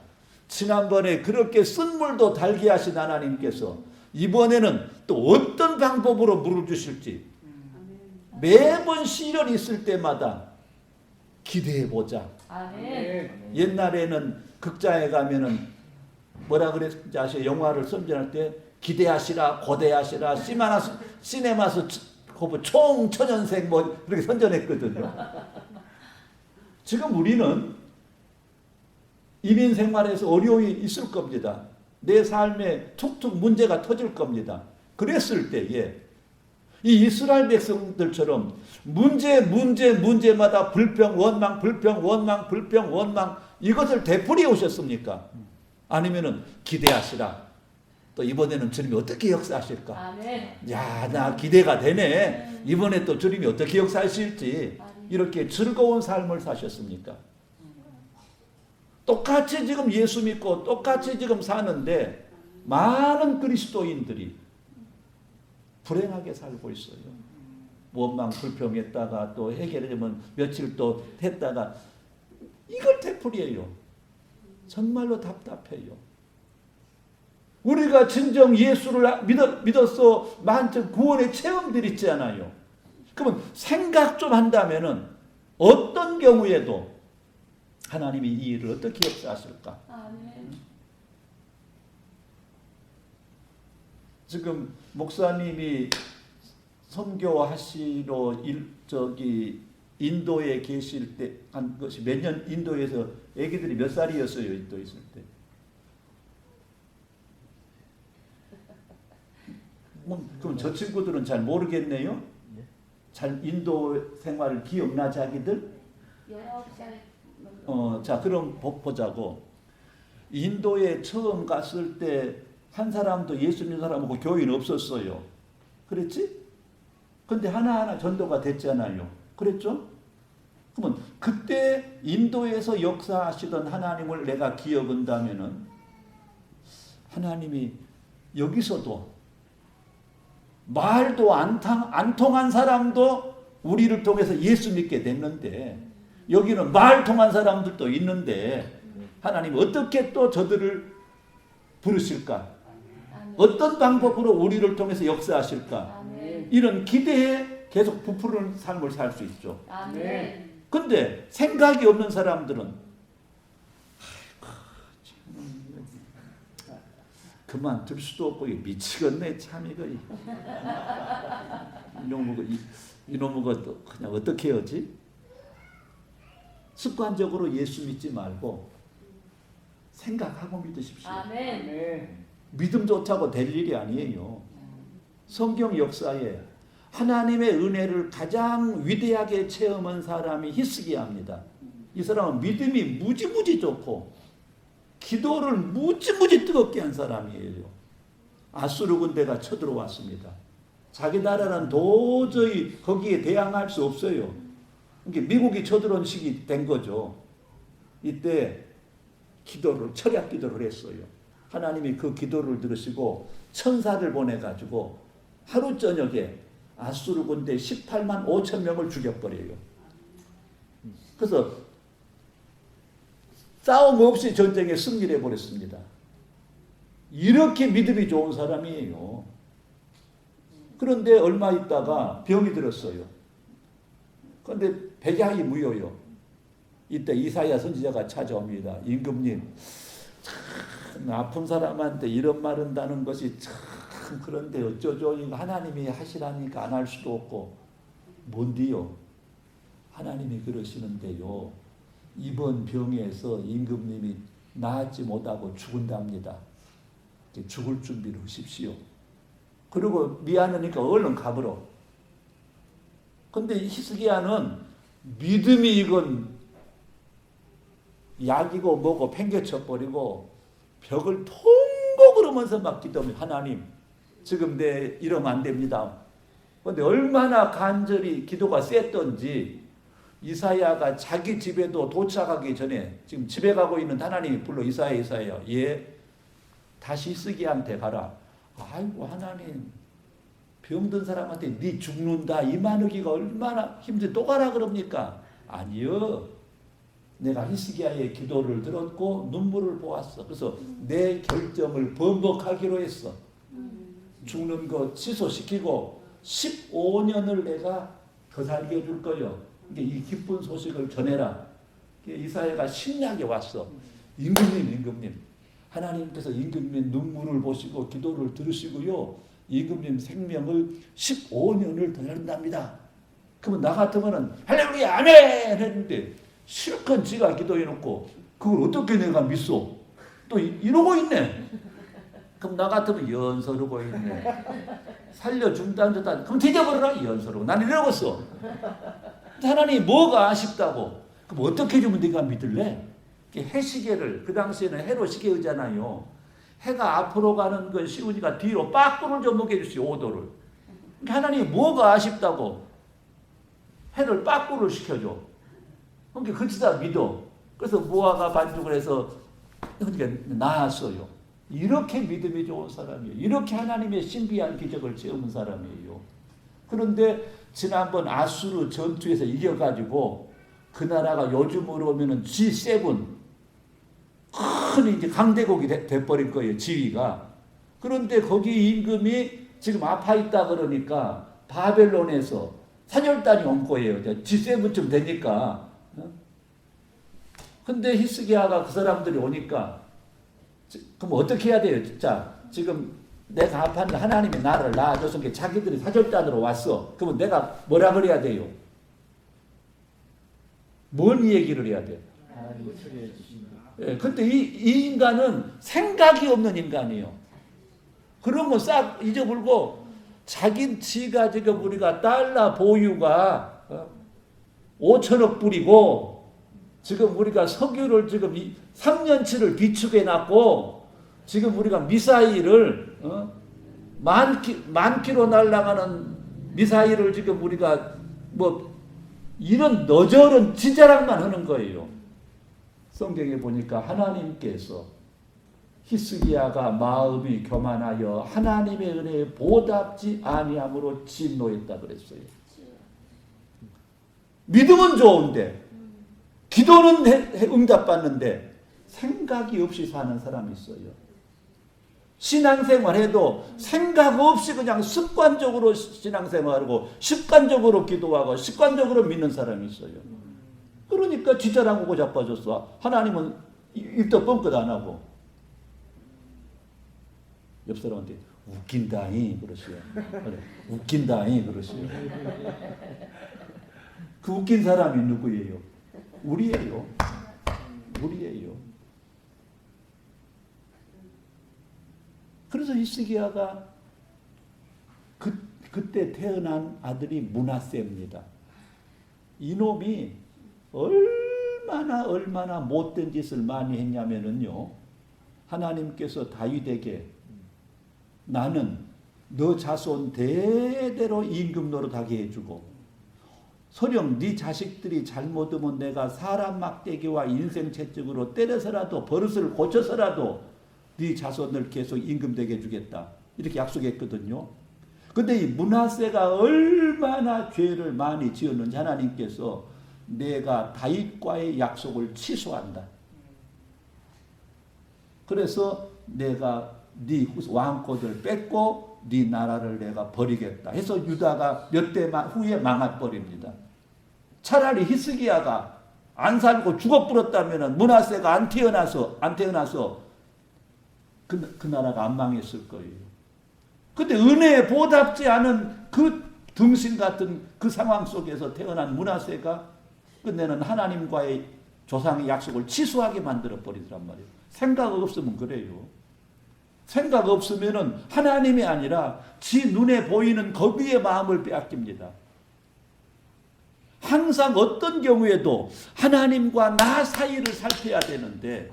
지난번에 그렇게 쓴 물도 달게 하신 하나님께서 이번에는 또 어떤 방법으로 물을 주실지 매번 시련이 있을 때마다 기대해 보자. 아멘. 옛날에는 극장에 가면은 뭐라 그랬지 아시죠? 영화를 선전할 때 기대하시라, 고대하시라, 시네마스 총천연색 뭐 그렇게 선전했거든요. 지금 우리는 이민 생활에서 어려움이 있을 겁니다. 내 삶에 툭툭 문제가 터질 겁니다. 그랬을 때에 이 이스라엘 백성들처럼 문제마다 불평, 원망 이것을 되풀이해 오셨습니까? 아니면은 기대하시라. 또 이번에는 주님이 어떻게 역사하실까? 아멘. 야, 나 기대가 되네. 이번에 또 주님이 어떻게 역사하실지. 이렇게 즐거운 삶을 사셨습니까? 똑같이 지금 예수 믿고 똑같이 지금 사는데 많은 그리스도인들이 불행하게 살고 있어요. 원망 불평했다가 또 해결되면 며칠 또 했다가 이걸 되풀이해요. 정말로 답답해요. 우리가 진정 예수를 믿어서 만든 구원의 체험들 있잖아요. 그러면 생각 좀 한다면은 어떤 경우에도 하나님이 이 일을 어떻게 역사하실까? 아멘. 지금 목사님이 선교하시러 인도에 계실 때 한 것이 몇 년 인도에서 아기들이 몇 살이었어요? 인도에 있을 때. 그럼 저 친구들은 잘 모르겠네요. 잘 인도 생활을 기억나 자기들? 19살. 자 그럼 보자고. 인도에 처음 갔을 때 한 사람도 예수 믿는 사람하고 교회는 없었어요. 그랬지? 근데 하나하나 전도가 됐잖아요. 그랬죠? 그러면 그때 인도에서 역사하시던 하나님을 내가 기억한다면은 하나님이 여기서도 말도 안 통한 사람도 우리를 통해서 예수 믿게 됐는데 여기는 말 통한 사람들도 있는데 하나님 어떻게 또 저들을 부르실까? 어떤 방법으로 우리를 통해서 역사하실까? 아멘. 이런 기대에 계속 부풀는 삶을 살 수 있죠. 아멘. 근데 생각이 없는 사람들은 그만둘 수도 없고 미치겠네 참 이거 이놈의 것 그냥 어떻게 하지? 습관적으로 예수 믿지 말고 생각하고 믿으십시오. 아멘. 믿음조차고 될 일이 아니에요. 성경 역사에 하나님의 은혜를 가장 위대하게 체험한 사람이 히스기야입니다. 이 사람은 믿음이 무지무지 좋고 기도를 무지무지 뜨겁게 한 사람이에요. 아수르 군대가 쳐들어왔습니다. 자기 나라는 도저히 거기에 대항할 수 없어요. 그러니까 미국이 쳐들어온 시기 된 거죠. 이때 철야 기도를 했어요. 하나님이 그 기도를 들으시고 천사를 보내가지고 하루 저녁에 아수르 군대 18만 5천 명을 죽여버려요. 그래서 싸움 없이 전쟁에 승리를 해버렸습니다. 이렇게 믿음이 좋은 사람이에요. 그런데 얼마 있다가 병이 들었어요. 그런데 백약이 무효요. 이때 이사야 선지자가 찾아옵니다. 임금님, 참 아픈 사람한테 이런 말 한다는 것이 참 그런데 어쩌죠? 하나님이 하시라니까 안 할 수도 없고 뭔디요? 하나님이 그러시는데요. 이번 병에서 임금님이 나았지 못하고 죽은답니다. 죽을 준비를 하십시오. 그리고 미안하니까 얼른 가버려. 근데 히스기야는 믿음이 이건 약이고 뭐고 팽개쳐버리고 벽을 통고 그러면서 막 기도하면 하나님 지금 내 이러면 안 됩니다. 그런데 얼마나 간절히 기도가 셌던지 이사야가 자기 집에도 도착하기 전에 지금 집에 가고 있는 하나님이 불러 이사야 예 다시 히스기야한테 가라. 아이고 하나님 병든 사람한테 네 죽는다 이만하기가 얼마나 힘든데 또 가라 그럽니까? 아니요. 내가 히스기야의 기도를 들었고 눈물을 보았어. 그래서 내 결정을 번복하기로 했어. 죽는 거 취소시키고 15년을 내가 더 살게 해줄 거요. 이 기쁜 소식을 전해라. 이사야가 신나게 왔어. 임금님. 하나님께서 임금님 눈물을 보시고 기도를 들으시고요. 임금님 생명을 15년을 더 한답니다. 그러면 나 같으면은 할렐루야 아멘 했는데 실컷 지가 기도해놓고 그걸 어떻게 내가 믿소? 또 이러고 있네. 그럼 나 같으면 연서르고 있네. 살려준다는 듯한 그럼 뒤져버려라 연서르고. 나는 이러겠어. 하나님 뭐가 아쉽다고? 그럼 어떻게 해주면 네가 믿을래? 해시계를 그 당시에는 해로 시계의잖아요. 해가 앞으로 가는 건 쉬우니까 뒤로 빠꾸를 좀 먹여주시오. 5도를. 하나님이 뭐가 아쉽다고? 해를 빠꾸를 시켜줘. 그러니까 그치다 믿어. 그래서 무화과 반죽을 해서 그러니까 나았어요. 이렇게 믿음이 좋은 사람이에요. 이렇게 하나님의 신비한 기적을 체험한 사람이에요. 그런데 지난번 아수르 전투에서 이겨가지고 그 나라가 요즘으로 오면은 G7 큰 이제 강대국이 돼버릴 거예요. 지위가. 그런데 거기 임금이 지금 아파 있다 그러니까 바벨론에서 사절단이 온 거예요. G7쯤 되니까. 근데 히스기야가 그 사람들이 오니까 그럼 어떻게 해야 돼요? 자, 지금 내가 아팠는데 하나님이 나를 낳아줘서 자기들이 사절단으로 왔어. 그러면 내가 뭐라 그래야 돼요? 뭔 얘기를 해야 돼요? 예, 근데 이 인간은 생각이 없는 인간이에요. 그런 거 싹 잊어버리고 지가 지금 우리가 달러 보유가 5천억 불이고 지금 우리가 석유를 지금 3년치를 비축해 놨고 지금 우리가 미사일을 만 킬로 날아가는 미사일을 지금 우리가 뭐 이런 너저런 지자랑만 하는 거예요. 성경에 보니까 하나님께서 히스기야가 마음이 교만하여 하나님의 은혜에 보답지 아니함으로 진노했다 그랬어요. 믿음은 좋은데 기도는 응답받는데 생각이 없이 사는 사람이 있어요. 신앙생활해도 생각 없이 그냥 습관적으로 신앙생활하고 습관적으로 기도하고 습관적으로 믿는 사람이 있어요. 그러니까 지자랑하고 자빠졌어. 하나님은 입도 뻥끗 안 하고. 옆 사람한테 웃긴다잉 그러시오. 그래, 웃긴다잉 그러시오. 그 웃긴 사람이 누구예요? 우리예요. 우리예요. 그래서 히스기야가 그때 태어난 아들이 므낫세입니다. 이놈이 얼마나 못된 짓을 많이 했냐면은요. 하나님께서 다윗에게 나는 너 자손 대대로 임금 노릇하게 해주고 설령 네 자식들이 잘못하면 내가 사람 막대기와 인생 채찍으로 때려서라도 버릇을 고쳐서라도 네 자손을 계속 임금되게 해주겠다. 이렇게 약속했거든요. 근데 이 므낫세가 얼마나 죄를 많이 지었는지 하나님께서 내가 다윗과의 약속을 취소한다. 그래서 내가 네 왕권을 뺏고 네 나라를 내가 버리겠다 해서 유다가 몇 대 후에 망해버립니다. 차라리 히스기야가 안 살고 죽어버렸다면 므낫세가 안 태어나서 그 나라가 안 망했을 거예요. 근데 은혜에 보답지 않은 그 등신 같은 그 상황 속에서 태어난 므낫세가 끝내는 하나님과의 조상의 약속을 취소하게 만들어 버리더란 말이에요. 생각 없으면 그래요. 생각 없으면은 하나님이 아니라 지 눈에 보이는 거기에 마음을 빼앗깁니다. 항상 어떤 경우에도 하나님과 나 사이를 살펴야 되는데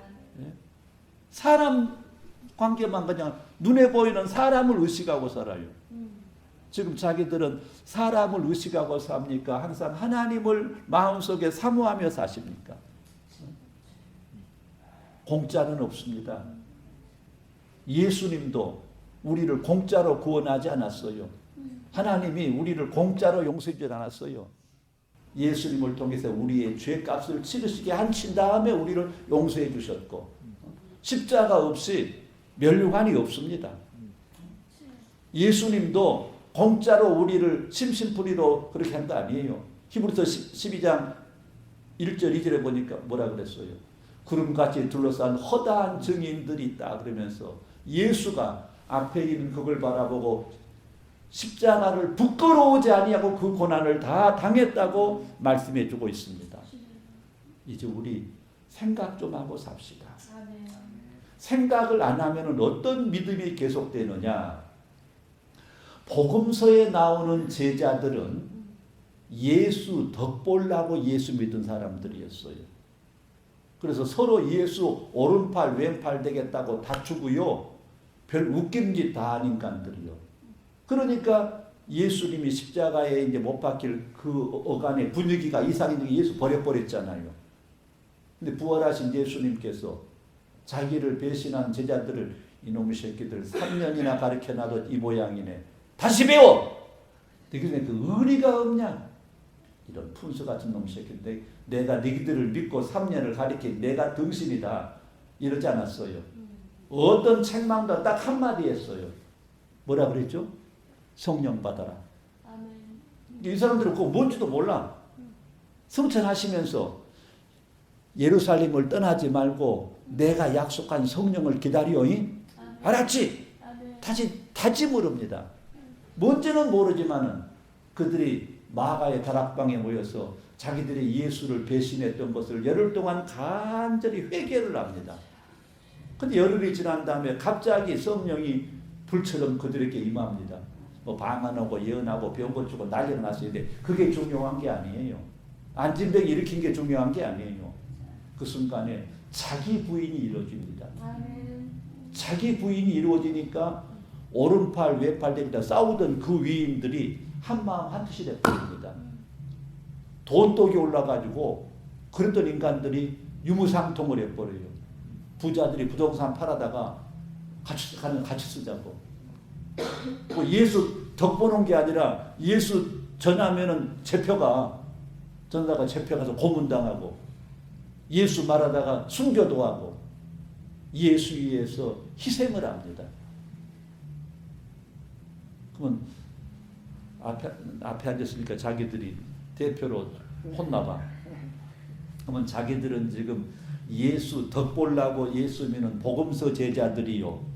사람 관계만 그냥 눈에 보이는 사람을 의식하고 살아요. 지금 자기들은 사람을 의식하고 삽니까? 항상 하나님을 마음속에 사모하며 사십니까? 공짜는 없습니다. 예수님도 우리를 공짜로 구원하지 않았어요. 하나님이 우리를 공짜로 용서해 주지 않았어요. 예수님을 통해서 우리의 죄값을 치르시게 하신 다음에 우리를 용서해 주셨고, 십자가 없이 면류관이 없습니다. 예수님도 공짜로 우리를 심심풀이로 그렇게 한 거 아니에요. 히브리서 12장 1절 2절에 보니까 뭐라 그랬어요? 구름같이 둘러싼 허다한 증인들이 있다 그러면서 예수가 앞에 있는 그걸 바라보고 십자가를 부끄러우지 아니하고 그 고난을 다 당했다고 말씀해 주고 있습니다. 이제 우리 생각 좀 하고 삽시다. 생각을 안 하면 어떤 믿음이 계속되느냐? 복음서에 나오는 제자들은 예수 덕보려고 예수 믿은 사람들이었어요. 그래서 서로 예수 오른팔 왼팔 되겠다고 다투고요. 별 웃긴 짓 다 한 인간들이요. 그러니까 예수님이 십자가에 이제 못 박힐 그 어간의 분위기가 이상해지고 예수 버려버렸잖아요. 근데 부활하신 예수님께서 자기를 배신한 제자들을 이놈의 새끼들 3년이나 가르쳐놔도 이 모양이네. 다시 배워! 그런데 그 의리가 없냐? 이런 푼수 같은 놈의 새끼인데 내가 너희들을 믿고 3년을 가르친 내가 등신이다. 이러지 않았어요. 어떤 책망도 딱 한마디 했어요. 뭐라 그랬죠? 성령 받아라. 아멘. 이 사람들은 그거 뭔지도 몰라. 성천하시면서 예루살렘을 떠나지 말고 내가 약속한 성령을 기다려잉? 알았지? 다시 다짐을 합니다. 뭔지는 모르지만은 그들이 마가의 다락방에 모여서 자기들이 예수를 배신했던 것을 열흘 동안 간절히 회개를 합니다. 근데 열흘이 지난 다음에 갑자기 성령이 불처럼 그들에게 임합니다. 뭐 방언하고 예언하고 병 고치고 난리가 났어야 돼. 그게 중요한 게 아니에요. 안진병 일으킨 게 중요한 게 아니에요. 그 순간에 자기 부인이 이루어집니다. 자기 부인이 이루어지니까 오른팔 왼팔 되니까 싸우던 그 위인들이 한마음 한뜻이 되버립니다. 돈독이 올라가지고 그랬던 인간들이 유무상통을 해버려요. 부자들이 부동산 팔아다가 같이 쓰자고. 뭐 예수 덕보는 게 아니라 예수 전하면은 전하다가 잡혀가서 고문당하고 예수 말하다가 순교도 하고 예수 위해서 희생을 합니다. 그러면 앞에 앉았으니까 자기들이 대표로 혼나봐. 그러면 자기들은 지금 예수 덕보려고 예수 믿는 복음서 제자들이요.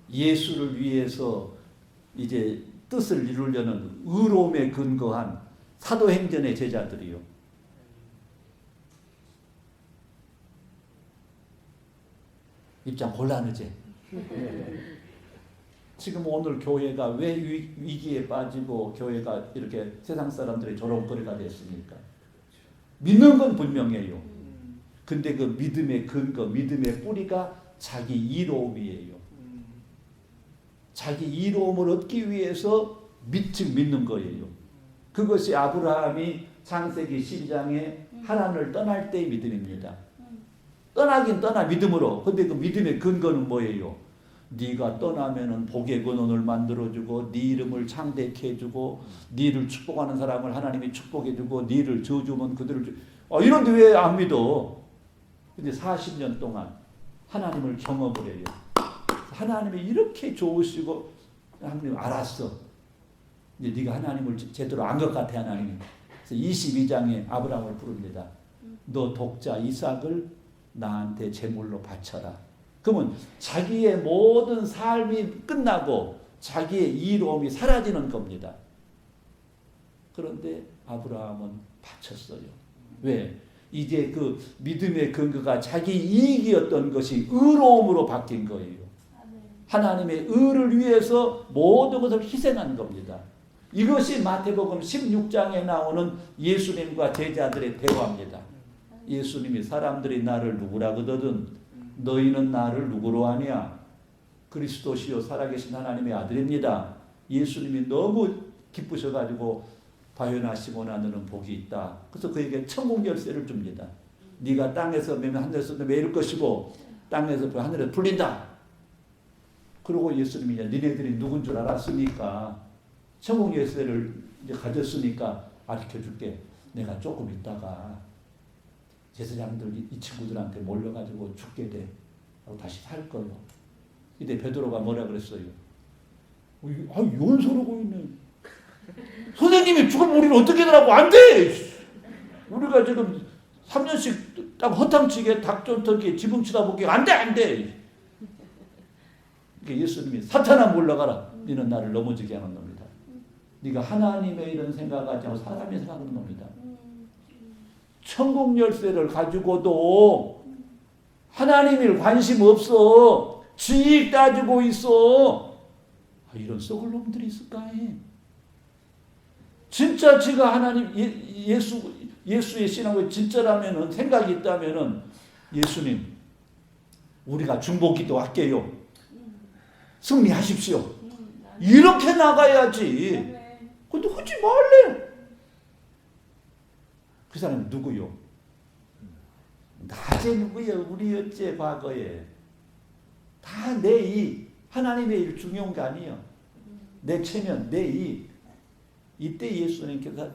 예수를 위해서 이제 뜻을 이루려는 의로움에 근거한 사도행전의 제자들이요. 입장 곤란하지? 지금 오늘 교회가 왜 위기에 빠지고 교회가 이렇게 세상 사람들의 조롱거리가 됐습니까? 믿는 건 분명해요. 근데 그 믿음의 근거, 믿음의 뿌리가 자기 이로움이에요. 자기 이로움을 얻기 위해서 믿는 거예요. 그것이 아브라함이 창세기 12장에 하나님을 떠날 때의 믿음입니다. 떠나긴 떠나 믿음으로. 근데 그 믿음의 근거는 뭐예요? 네가 떠나면은 복의 근원을 만들어주고 네 이름을 창대케 해주고 네를 축복하는 사람을 하나님이 축복해주고 네를 저주면 그들을 이런데 왜 안 믿어? 근데 40년 동안 하나님을 경험을 해요. 하나님이 이렇게 좋으시고 하나님 알았어. 이제 네가 하나님을 제대로 안 것 같아 하나님이. 그래서 22장에 아브라함을 부릅니다. 너 독자 이삭을 나한테 제물로 바쳐라. 그러면 자기의 모든 삶이 끝나고 자기의 이로움이 사라지는 겁니다. 그런데 아브라함은 바쳤어요. 왜? 이제 그 믿음의 근거가 자기 이익이었던 것이 의로움으로 바뀐 거예요. 하나님의 의를 위해서 모든 것을 희생한 겁니다. 이것이 마태복음 16장에 나오는 예수님과 제자들의 대화입니다. 예수님이 사람들이 나를 누구라 그러든 너희는 나를 누구로 하냐? 그리스도시요 살아계신 하나님의 아들입니다. 예수님이 너무 기쁘셔가지고 바요나 시몬아 너는 복이 있다. 그래서 그에게 천국 열쇠를 줍니다. 네가 땅에서 매면 하늘에서 매일 것이고 땅에서 하늘에서 풀린다. 그리고 예수님이 이제 니네들이 누군 줄 알았으니까 천국 열쇠를 이제 가졌으니까 가르쳐줄게. 내가 조금 있다가 제사장들 이 친구들한테 몰려가지고 죽게 돼. 하고 다시 살 거예요. 이때 베드로가 뭐라 그랬어요? 연소르고 있네. 선생님이 죽으면 우리는 어떻게 되라고? 안 돼! 우리가 지금 3년씩 딱 허탕치게 닭전터기에 지붕 치다보기 안 돼! 안 돼! 예수님이 사탄아 물러가라. 너는 나를 넘어지게 하는 놈이다. 네가 하나님의 이런 생각하지 않고 사람의 생각하는 놈이다. 천국 열쇠를 가지고도 하나님을 관심 없어. 지익 따지고 있어. 이런 썩을 놈들이 있을까? 진짜 지가 하나님 예수의 신앙이 진짜라면은 생각이 있다면은 예수님 우리가 중보기도 할게요. 승리하십시오. 이렇게 나가야지. 근데 하지 말래. 그 사람은 누구요? 낮에 누구요? 우리 어째 과거에 다 내 이 하나님의 일 중요한 게 아니에요. 내 체면, 내 이 이때 예수님께서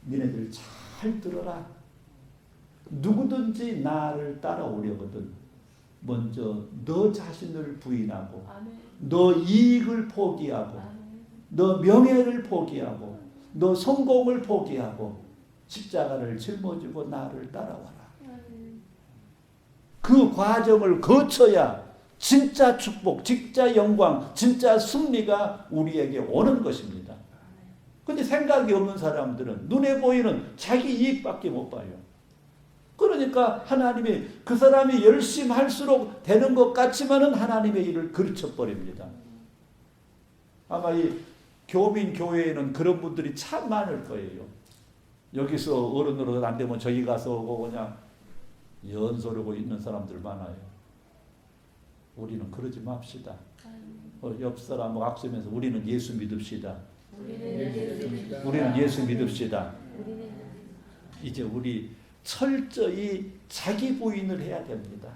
너네들 잘 들어라. 누구든지 나를 따라오려거든 먼저 너 자신을 부인하고 너 이익을 포기하고 너 명예를 포기하고 너 성공을 포기하고 십자가를 짊어지고 나를 따라와라. 그 과정을 거쳐야 진짜 축복, 진짜 영광, 진짜 승리가 우리에게 오는 것입니다. 근데 생각이 없는 사람들은 눈에 보이는 자기 이익밖에 못 봐요. 그러니까 하나님이 그 사람이 열심히 할수록 되는 것 같지만은 하나님의 일을 그르쳐버립니다. 아마 이 교민 교회에는 그런 분들이 참 많을 거예요. 여기서 어른으로 안 되면 저기 가서 오고 그냥 연소르고 있는 사람들 많아요. 우리는 그러지 맙시다. 옆 사람하고 악수면서 우리는 예수 믿읍시다. 우리는 예수 믿읍시다. 이제 우리 철저히 자기 부인을 해야 됩니다.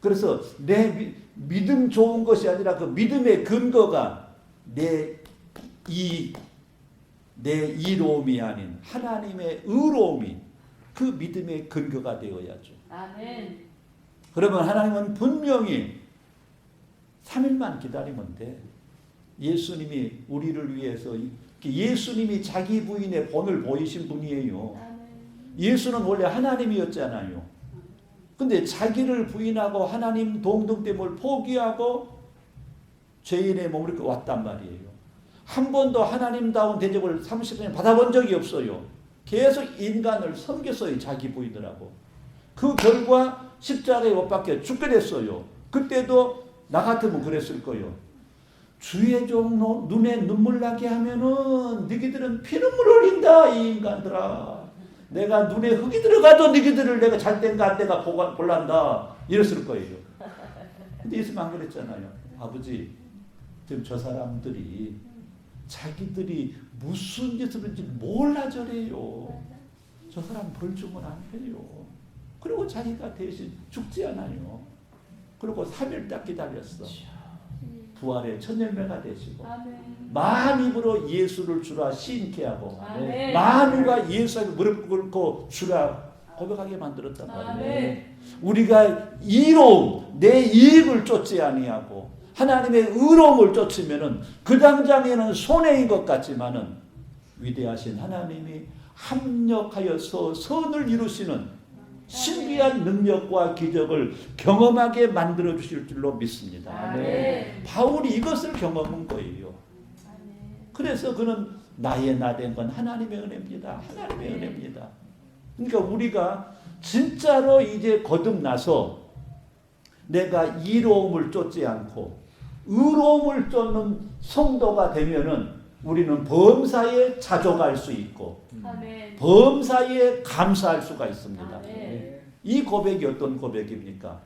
그래서 내 믿음 좋은 것이 아니라 그 믿음의 근거가 내 이로움이 아닌 하나님의 의로움이 그 믿음의 근거가 되어야죠. 아멘. 그러면 하나님은 분명히 3일만 기다리면 돼. 예수님이 우리를 위해서 예수님이 자기 부인의 본을 보이신 분이에요. 예수는 원래 하나님이었잖아요. 근데 자기를 부인하고 하나님 동등됨을 포기하고 죄인의 몸으로 왔단 말이에요. 한 번도 하나님다운 대접을 30년 받아본 적이 없어요. 계속 인간을 섬겼어요. 자기 부인들하고. 그 결과 십자가에 못 박혀 죽게 됐어요. 그때도 나 같으면 그랬을 거예요. 주의 종 눈에 눈물 나게 하면은 너희들은 피눈물 흘린다 이 인간들아. 내가 눈에 흙이 들어가도 너희들을 내가 잘된가 안 된가 볼란다 이랬을 거예요. 근데 예수님 안 그랬잖아요. 아버지 지금 저 사람들이 자기들이 무슨 짓을 했는지 몰라 저래요. 저 사람 벌 주면 안 돼요. 그리고 자기가 대신 죽지 않아요. 그리고 3일 딱 기다렸어. 부활의 첫 열매가 되시고 만입으로 예수를 주라 시인케 하고 만우가 예수에게 무릎 꿇고 주라 고백하게 만들었단 말이에요. 우리가 이로움 내 이익을 쫓지 아니하고 하나님의 의로움을 쫓으면은 그 당장에는 손해인 것 같지만은 위대하신 하나님이 합력하여서 선을 이루시는 신비한 능력과 기적을 경험하게 만들어 주실 줄로 믿습니다. 바울이 이것을 경험한 거예요. 그래서 그는 나의 나 된 건 하나님의 은혜입니다. 하나님의 은혜입니다. 그러니까 우리가 진짜로 이제 거듭나서 내가 이로움을 쫓지 않고 의로움을 쫓는 성도가 되면은 우리는 범사에 자족할 수 있고 범사에 감사할 수가 있습니다. 이 고백이 어떤 고백입니까?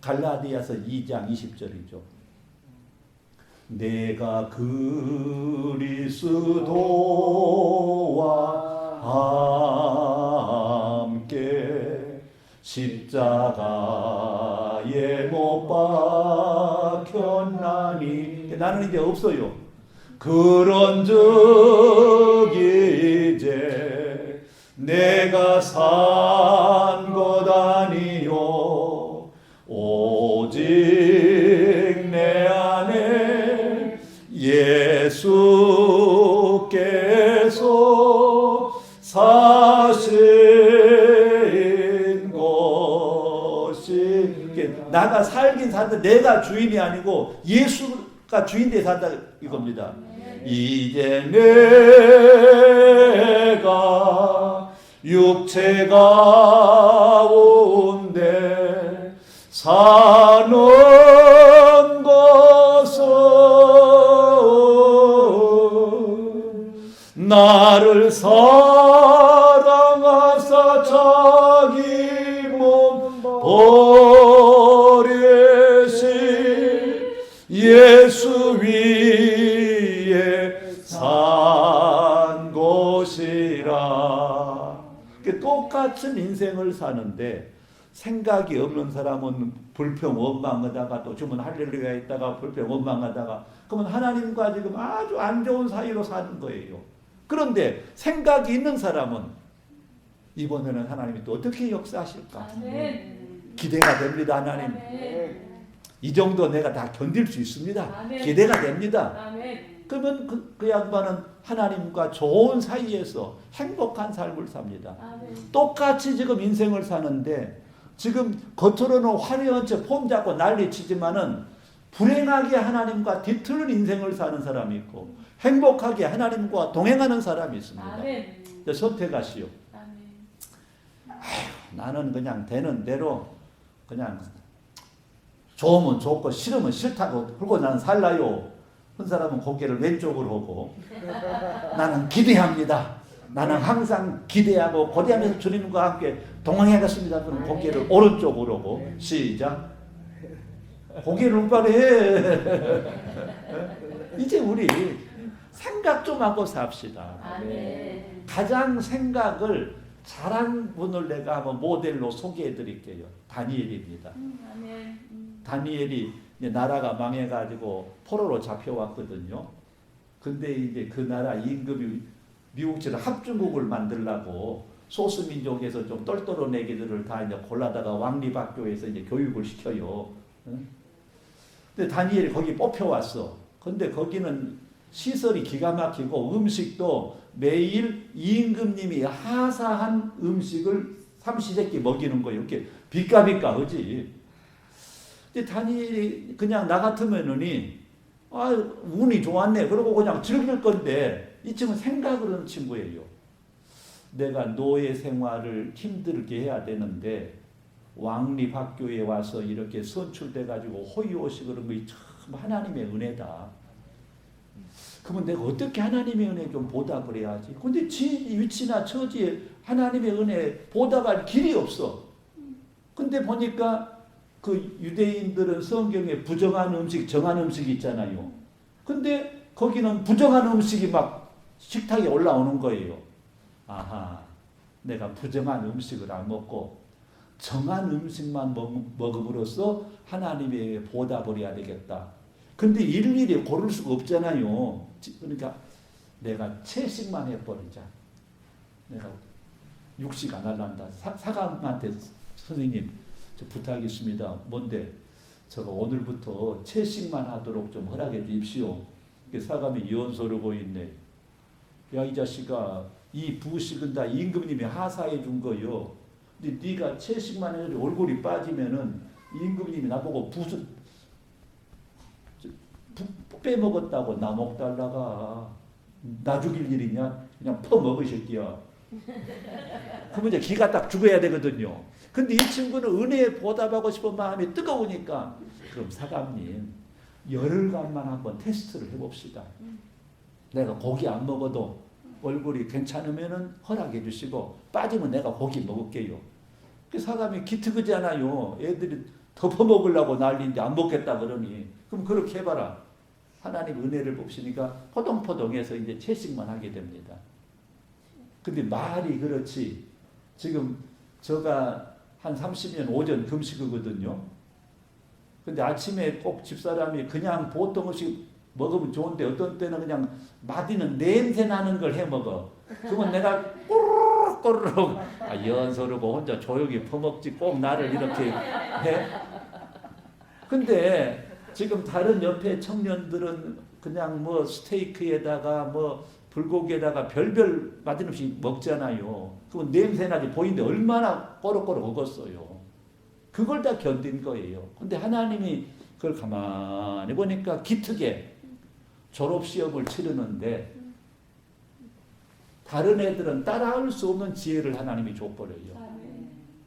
갈라디아서 2장 20절이죠. 내가 그리스도와 함께 십자가에 못 박혀 쫓나니 나는 이제 없어요. 그런 적이 이제 내가 산 것 아니요 오직 내 안에 예수께서 사신 것이 나가 살긴 산다. 내가 주인이 아니고 예수가 주인 돼 산다 이겁니다. 이제 내가 육체 가운데 사는 것은 나를 사랑하사 자기 몸 버리신 예수 위에 산 것이라. 똑같은 인생을 사는데 생각이 없는 사람은 불평 원망하다가 또 주문 할렐루야 있다가 불평 원망하다가 그러면 하나님과 지금 아주 안 좋은 사이로 사는 거예요. 그런데 생각이 있는 사람은 이번에는 하나님이 또 어떻게 역사하실까? 아멘. 기대가 됩니다. 하나님. 아멘. 이 정도 내가 다 견딜 수 있습니다. 아멘. 기대가 됩니다. 아멘. 그러면 그 양반은 하나님과 좋은 사이에서 행복한 삶을 삽니다. 아멘. 똑같이 지금 인생을 사는데 지금 겉으로는 화려한 척 폼 잡고 난리치지만은 불행하게 하나님과 뒤틀는 인생을 사는 사람이 있고 행복하게 하나님과 동행하는 사람이 있습니다. 아멘. 선택하시오. 아멘. 나는 그냥 되는 대로 그냥 좋으면 좋고 싫으면 싫다고 그러고 나는 살라요. 한 사람은 고개를 왼쪽으로 하고 나는 기대합니다. 나는 항상 기대하고 고대하면서 주님과 함께 동행하겠습니다. 그럼 고개를 오른쪽으로 하고 시작. 고개를 운빨해. 이제 우리 생각 좀 하고 삽시다. 아멘. 가장 생각을 잘한 분을 내가 한번 모델로 소개해 드릴게요. 다니엘입니다. 아멘. 다니엘이 이제 나라가 망해가지고 포로로 잡혀왔거든요. 근데 이제 그 나라 임금이 미국처럼 합중국을 만들려고 소수민족에서 좀 똘똘한 애기들을 다 이제 골라다가 왕립학교에서 이제 교육을 시켜요. 근데 다니엘이 거기 뽑혀왔어. 근데 거기는 시설이 기가 막히고 음식도 매일 임금님이 하사한 음식을 삼시세끼 먹이는 거예요. 이렇게 비까비까 하지. 근데 다니엘이 그냥 나 같으면은 운이 좋았네. 그러고 그냥 즐길 건데 이 친구는 생각을 하는 친구예요. 내가 노예 생활을 힘들게 해야 되는데 왕립학교에 와서 이렇게 선출돼가지고 호의호식 그런 거 참 하나님의 은혜다. 그러면 내가 어떻게 하나님의 은혜 좀 보답을 해야지. 근데 지 위치나 처지에 하나님의 은혜 보답할 길이 없어. 근데 보니까 그 유대인들은 성경에 부정한 음식, 정한 음식이 있잖아요. 근데 거기는 부정한 음식이 막 식탁에 올라오는 거예요. 아하, 내가 부정한 음식을 안 먹고 정한 음식만 먹음으로써 하나님의 보답을 해야 되겠다. 근데 일일이 고를 수가 없잖아요. 그러니까 내가 채식만 해버리자. 내가 육식 안 할란다. 사감한테 선생님 저 부탁이 있습니다. 뭔데? 제가 오늘부터 채식만 하도록 좀 허락해 주십시오. 사감이 연소르고 있네. 야, 이 자식아, 이 부식은 다 임금님이 하사해 준 거요. 근데 네가 채식만 해가지고 얼굴이 빠지면은 임금님이 나보고 빼먹었다고 나 먹달라가 나 죽일 일이냐? 그냥 퍼먹으 새끼야. 그러면 이제 기가 딱 죽어야 되거든요. 근데 이 친구는 은혜에 보답하고 싶은 마음이 뜨거우니까 그럼 사감님 열흘간만 한번 테스트를 해봅시다. 내가 고기 안 먹어도 얼굴이 괜찮으면은 허락해 주시고 빠지면 내가 고기 먹을게요. 그 사감이 기특하잖아요. 애들이 덮어 먹으려고 난리인데 안 먹겠다 그러니 그럼 그렇게 해봐라. 하나님 은혜를 봅시니까 포동포동해서 이제 채식만 하게 됩니다. 근데 말이 그렇지. 지금 제가 한 30년 오전 금식이거든요. 근데 아침에 꼭 집사람이 그냥 보통 음식 먹으면 좋은데 어떤 때는 그냥 마디는 냄새 나는 걸 해 먹어. 그러면 내가 꼬르륵 연소르고 혼자 조용히 퍼먹지 꼭 나를 이렇게 해. 근데 지금 다른 옆에 청년들은 그냥 뭐 스테이크에다가 뭐 불고기에다가 별별 맛있는 음식 먹잖아요. 그건 냄새나지 보이는데 얼마나 꼬르꼬르 먹었어요. 그걸 다 견딘 거예요. 근데 하나님이 그걸 가만히 보니까 기특해. 졸업시험을 치르는데 다른 애들은 따라할 수 없는 지혜를 하나님이 줘버려요.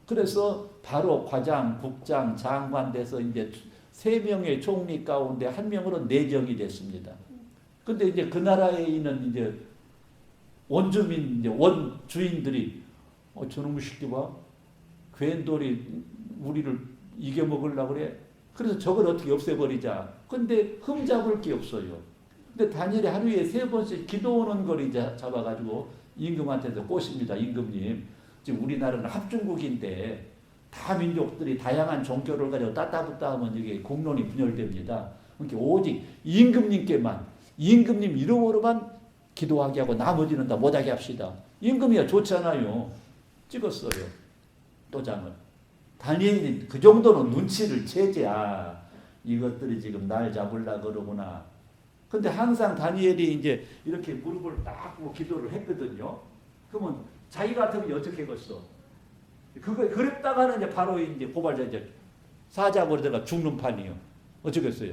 그래서 바로 과장, 국장, 장관 돼서 이제 3명의 총리 가운데 1명으로 내정이 됐습니다. 근데 이제 그 나라에 있는 이제 원주민, 이제 원주인들이 저놈의 새끼 봐. 괜돌이 우리를 이겨먹으려고 그래. 그래서 저걸 어떻게 없애버리자. 근데 흠잡을 게 없어요. 근데 다니엘이 하루에 3번씩 기도 오는 걸 이제 잡아가지고 임금한테서 꼬십니다. 임금님, 지금 우리나라는 합중국인데 다 민족들이 다양한 종교를 가지고 따따붙다 하면 이게 공론이 분열됩니다. 그러니까 오직 임금님께만, 임금님 이름으로만 기도하게 하고 나머지는 다 못하게 합시다. 임금이야 좋잖아요. 찍었어요. 도장을. 다니엘이 그 정도는 눈치를 채지. 이것들이 지금 날 잡으려고 그러구나. 근데 항상 다니엘이 이제 이렇게 무릎을 딱 꿇고 기도를 했거든요. 그러면 자기 같으면 어떻게 했겠어? 그랬다가는 이제 바로 이제 고발자 이제 사자고로 들어가 죽는 판이요. 어쩌겠어요?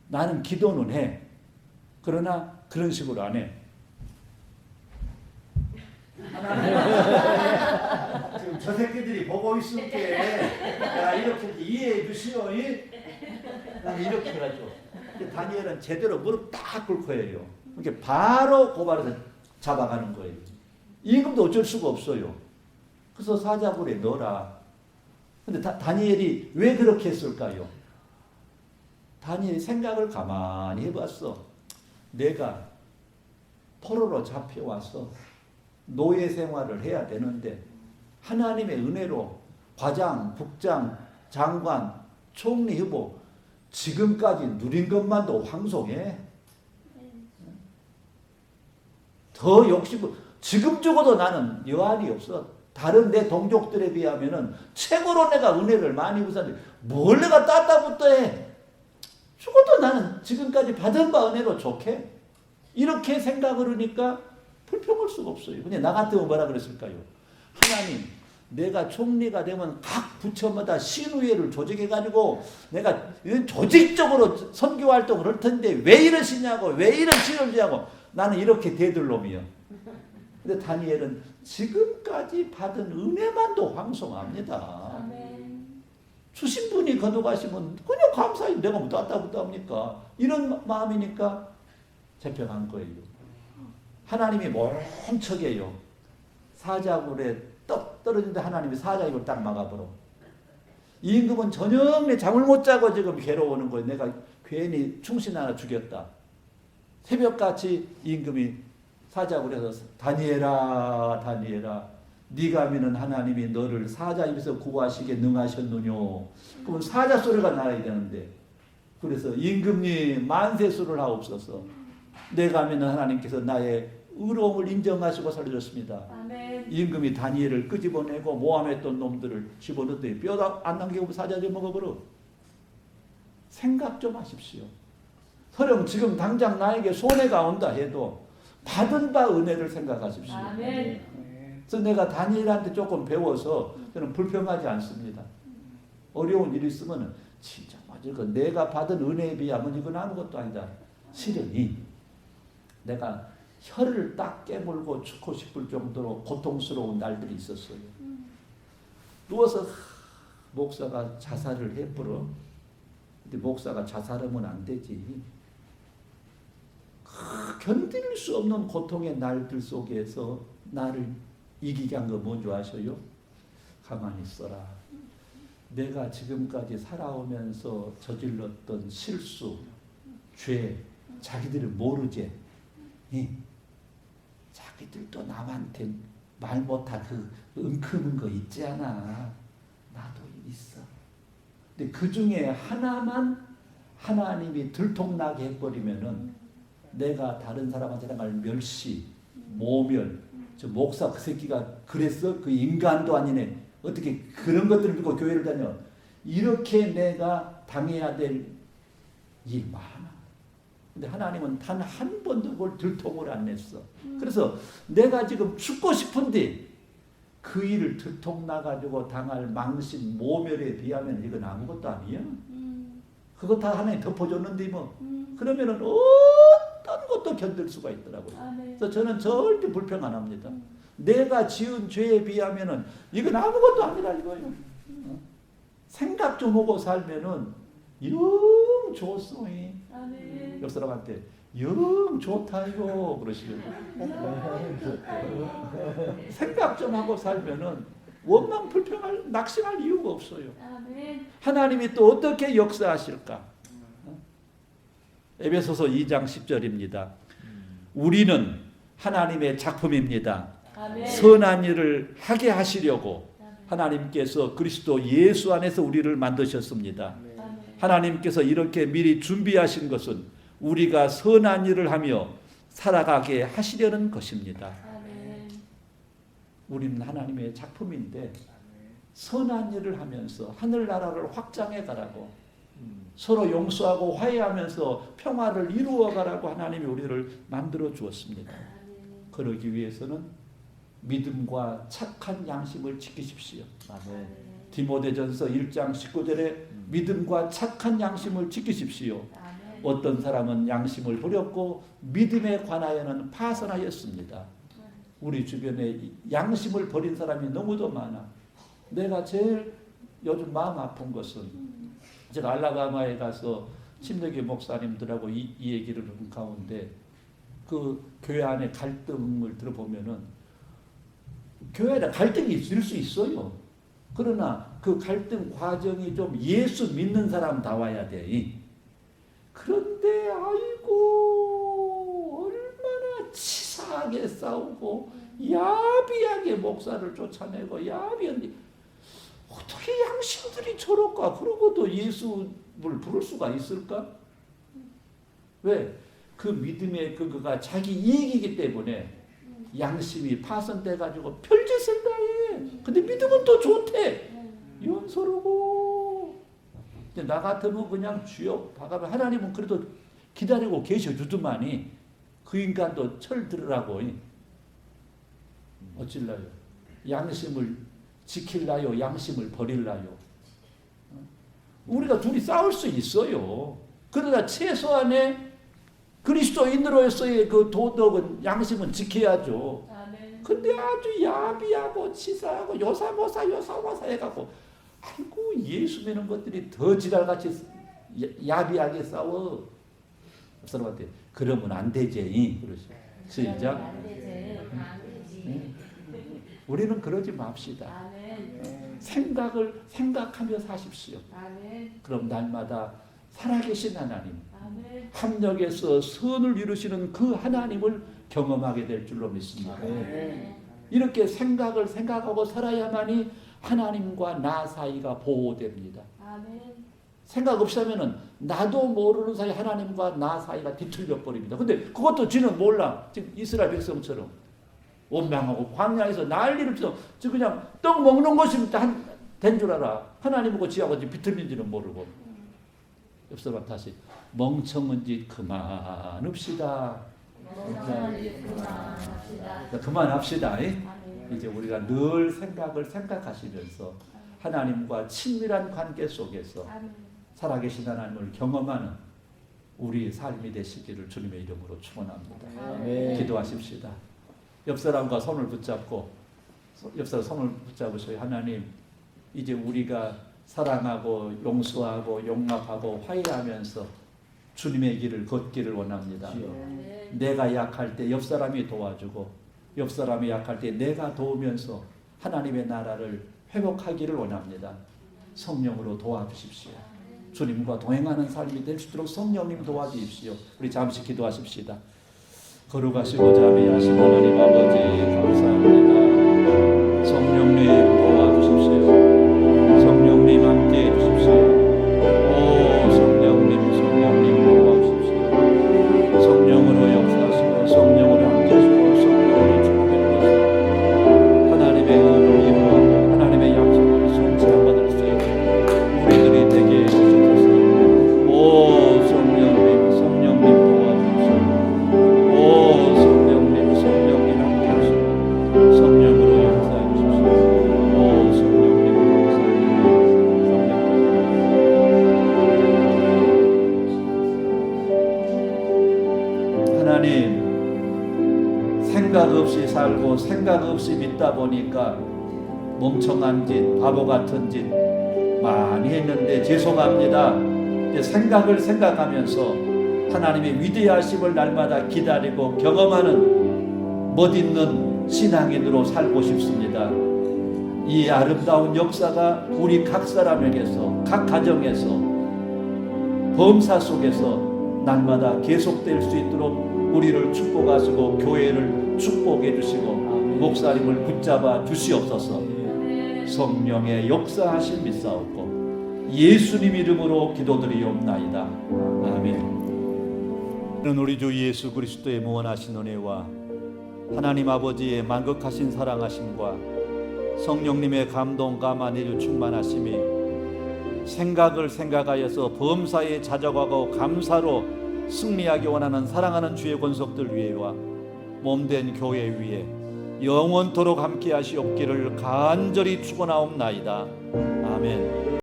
나는 기도는 해. 그러나 그런 식으로 안 해. 지금 저 새끼들이 보고 있을게. 야, 이렇게 이해해 주시오. 나는 이렇게 해가지고. 다니엘은 제대로 무릎 딱 꿇고 해요. 이렇게 바로 고발해서 잡아가는 거예요. 임금도 어쩔 수가 없어요. 그래서 사자굴에 넣어라. 근데 다니엘이 왜 그렇게 했을까요? 다니엘이 생각을 가만히 해봤어. 내가 포로로 잡혀와서 노예 생활을 해야 되는데 하나님의 은혜로 과장, 국장, 장관, 총리 후보 지금까지 누린 것만도 황송해. 더 욕심, 지금 죽어도 나는 여한이 없어. 다른 내 동족들에 비하면은 최고로 내가 은혜를 많이 받았는데 뭘 내가 따따붙어 해. 죽어도 나는 지금까지 받은 바 은혜로 좋게. 이렇게 생각을 하니까 불평할 수가 없어요. 근데 나 같으면 뭐라 그랬을까요? 하나님, 내가 총리가 되면 각 부처마다 신우회를 조직해가지고 내가 조직적으로 선교 활동을 할 텐데 왜 이러시냐고, 왜 이런 신을 주냐고. 나는 이렇게 대들 놈이요. 근데 다니엘은 지금까지 받은 은혜만도 황송합니다. 아멘. 주신 분이 거둬가시면 그냥 감사히 내가 뭐 따따붙다 합니까? 이런 마음이니까 잡혀간 거예요. 하나님이 멍청해요. 사자굴에 떡 떨어지는데 하나님이 사자 입을 딱 막아버려. 이 임금은 저녁에 잠을 못 자고 지금 괴로워하는 거예요. 내가 괜히 충신 하나 죽였다. 새벽같이 임금이 사자굴에서 다니엘아, 다니엘아, 네가 믿는 하나님이 너를 사자 입에서 구하시게 능하셨느뇨. 그럼 사자 소리가 나야 되는데, 그래서 임금님 만세수를 하옵소서. 내가 믿는 하나님께서 나의 의로움을 인정하시고 살려줬습니다. 아멘. 임금이 다니엘을 끄집어내고 모함했던 놈들을 집어넣더니 뼈 안 남기고 사자 좀 먹어버려. 생각 좀 하십시오. 설령 지금 당장 나에게 손해가 온다 해도 받은 바 은혜를 생각하십시오. 아멘. 그래서 내가 다니엘한테 조금 배워서 저는 불평하지 않습니다. 어려운 일이 있으면 진짜 맞아. 내가 받은 은혜에 비하면 이건 아무것도 아니다. 실은이 내가 혀를 딱 깨물고 죽고 싶을 정도로 고통스러운 날들이 있었어요. 누워서 목사가 자살을 해버려. 근데 목사가 자살하면 안 되지. 견딜 수 없는 고통의 날들 속에서 나를 이기게 한 거 뭔지 아셔요? 가만히 있어라. 내가 지금까지 살아오면서 저질렀던 실수, 죄, 자기들은 모르지. 자기들도 남한테 말 못한 그 은큼한 거 있지 않아. 나도 있어. 근데 그 중에 하나만 하나님이 들통나게 해버리면은 내가 다른 사람한테 당할 멸시, 모멸, 저 목사 그 새끼가 그랬어? 그 인간도 아니네. 어떻게 그런 것들을 믿고 교회를 다녀? 이렇게 내가 당해야 될 일 많아. 근데 하나님은 단 한 번도 그걸 들통을 안 냈어. 그래서 내가 지금 죽고 싶은데 그 일을 들통나가지고 당할 망신, 모멸에 비하면 이건 아무것도 아니야. 그거 다 하나님 덮어줬는데 뭐. 그러면은 어떤 것도 견딜 수가 있더라고요. 그래서 저는 절대 불평 안 합니다. 내가 지은 죄에 비하면은 이건 아무것도 아니라 이거예요. 생각 좀 하고 살면은 영 좋소. 옆 사람한테 영 좋다요 그러시거든요. 생각 좀 하고 살면은 원망 불평할 낙심할 이유가 없어요. 하나님이 또 어떻게 역사하실까? 에베소서 2장 10절입니다. 우리는 하나님의 작품입니다. 선한 일을 하게 하시려고 하나님께서 그리스도 예수 안에서 우리를 만드셨습니다. 하나님께서 이렇게 미리 준비하신 것은 우리가 선한 일을 하며 살아가게 하시려는 것입니다. 우리는 하나님의 작품인데 선한 일을 하면서 하늘나라를 확장해 가라고, 서로 용서하고 화해하면서 평화를 이루어 가라고 하나님이 우리를 만들어 주었습니다. 그러기 위해서는 믿음과 착한 양심을 지키십시오. 디모데전서 1장 19절에 믿음과 착한 양심을 지키십시오. 어떤 사람은 양심을 버렸고 믿음에 관하여는 파선하였습니다. 우리 주변에 양심을 버린 사람이 너무도 많아. 내가 제일 요즘 마음 아픈 것은, 제가 알라바마에 가서 침례교 목사님들하고 이 얘기를 하는 가운데 그 교회 안에 갈등을 들어보면은 교회 안에 갈등이 있을 수 있어요. 그러나 그 갈등 과정이 좀 예수 믿는 사람 나와야 돼. 그런데 아이고 얼마나 치사하게 싸우고 야비하게 목사를 쫓아내고 야비한데 어떻게 양심들이 저럴까? 그러고도 예수를 부를 수가 있을까? 왜? 그 믿음의 그거가 자기 이익이기 때문에 양심이 파손돼 가지고 별짓을 다 해. 근데 믿음은 또 좋대. 연소르고. 나 같으면 그냥 주여 봐가면 하나님은 그래도 기다리고 계셔 주더만이 그 인간도 철 들으라고. 어찔라요? 양심을 지킬라요? 양심을 버릴라요? 우리가 둘이 싸울 수 있어요. 그러나 최소한의 그리스도인으로서의 그 도덕은, 양심은 지켜야죠. 근데 아주 야비하고 치사하고 요사모사 해갖고 아이고 예수 믿는 것들이 더 지랄같이 야비하게 싸워. 사람한테 그러면 안 되지. 그러시. 시작. 우리는 그러지 맙시다. 생각하며 사십시오. 그럼 날마다 살아계신 하나님, 합력해서 선을 이루시는 그 하나님을 경험하게 될 줄로 믿습니다. 이렇게 생각하고 살아야만이 하나님과 나 사이가 보호됩니다. 생각 없이 하면은 나도 모르는 사이 하나님과 나 사이가 뒤틀려 버립니다. 근데 그것도 지는 몰라. 지금 이스라엘 백성처럼 원망하고 광야에서 난리를 치고 그냥 떡 먹는 것이 된 줄 알아. 하나님하고 지하고 비틀린지는 모르고. 옆서봐 다시 멍청은 짓 그만합시다. 그만합시다. 이제 우리가 늘 생각하시면서 하나님과 친밀한 관계 속에서 살아계신 하나님을 경험하는 우리 삶이 되시기를 주님의 이름으로 축원합니다. 기도하십시다. 옆 사람과 손을 붙잡고, 옆 사람 손을 붙잡으셔요. 하나님, 이제 우리가 사랑하고 용서하고 용납하고 화해하면서 주님의 길을 걷기를 원합니다. 내가 약할 때 옆 사람이 도와주고, 옆 사람이 약할 때 내가 도우면서 하나님의 나라를 회복하기를 원합니다. 성령으로 도와주십시오. 주님과 동행하는 삶이 될 수 있도록 성령님 도와주십시오. 우리 잠시 기도하십시다. 거룩하시고 자비하신 하나님 아버지 감사합니다. 성령님 도와주십시오. 성령님 함께해 주십시오. 하나님, 생각 없이 살고 생각 없이 믿다 보니까 멍청한 짓, 바보 같은 짓 많이 했는데 죄송합니다. 이제 생각을 생각하면서 하나님의 위대하심을 날마다 기다리고 경험하는 멋있는 신앙인으로 살고 싶습니다. 이 아름다운 역사가 우리 각 사람에게서, 각 가정에서, 범사 속에서 날마다 계속될 수 있도록 우리를 축복하시고 교회를 축복해 주시고 목사님을 붙잡아 주시옵소서. 성령의 역사하심 믿사옵고 예수님 이름으로 기도드리옵나이다. 아멘. 우리 주 예수 그리스도의 무한하신 은혜와 하나님 아버지의 만극하신 사랑하심과 성령님의 감동 감화내려 충만하심이 생각을 생각하여서 범사에 찾아가고 감사로 승리하기 원하는 사랑하는 주의 권속들 위에와 몸된 교회 위에 영원토록 함께 하시옵기를 간절히 축원하옵나이다. 아멘.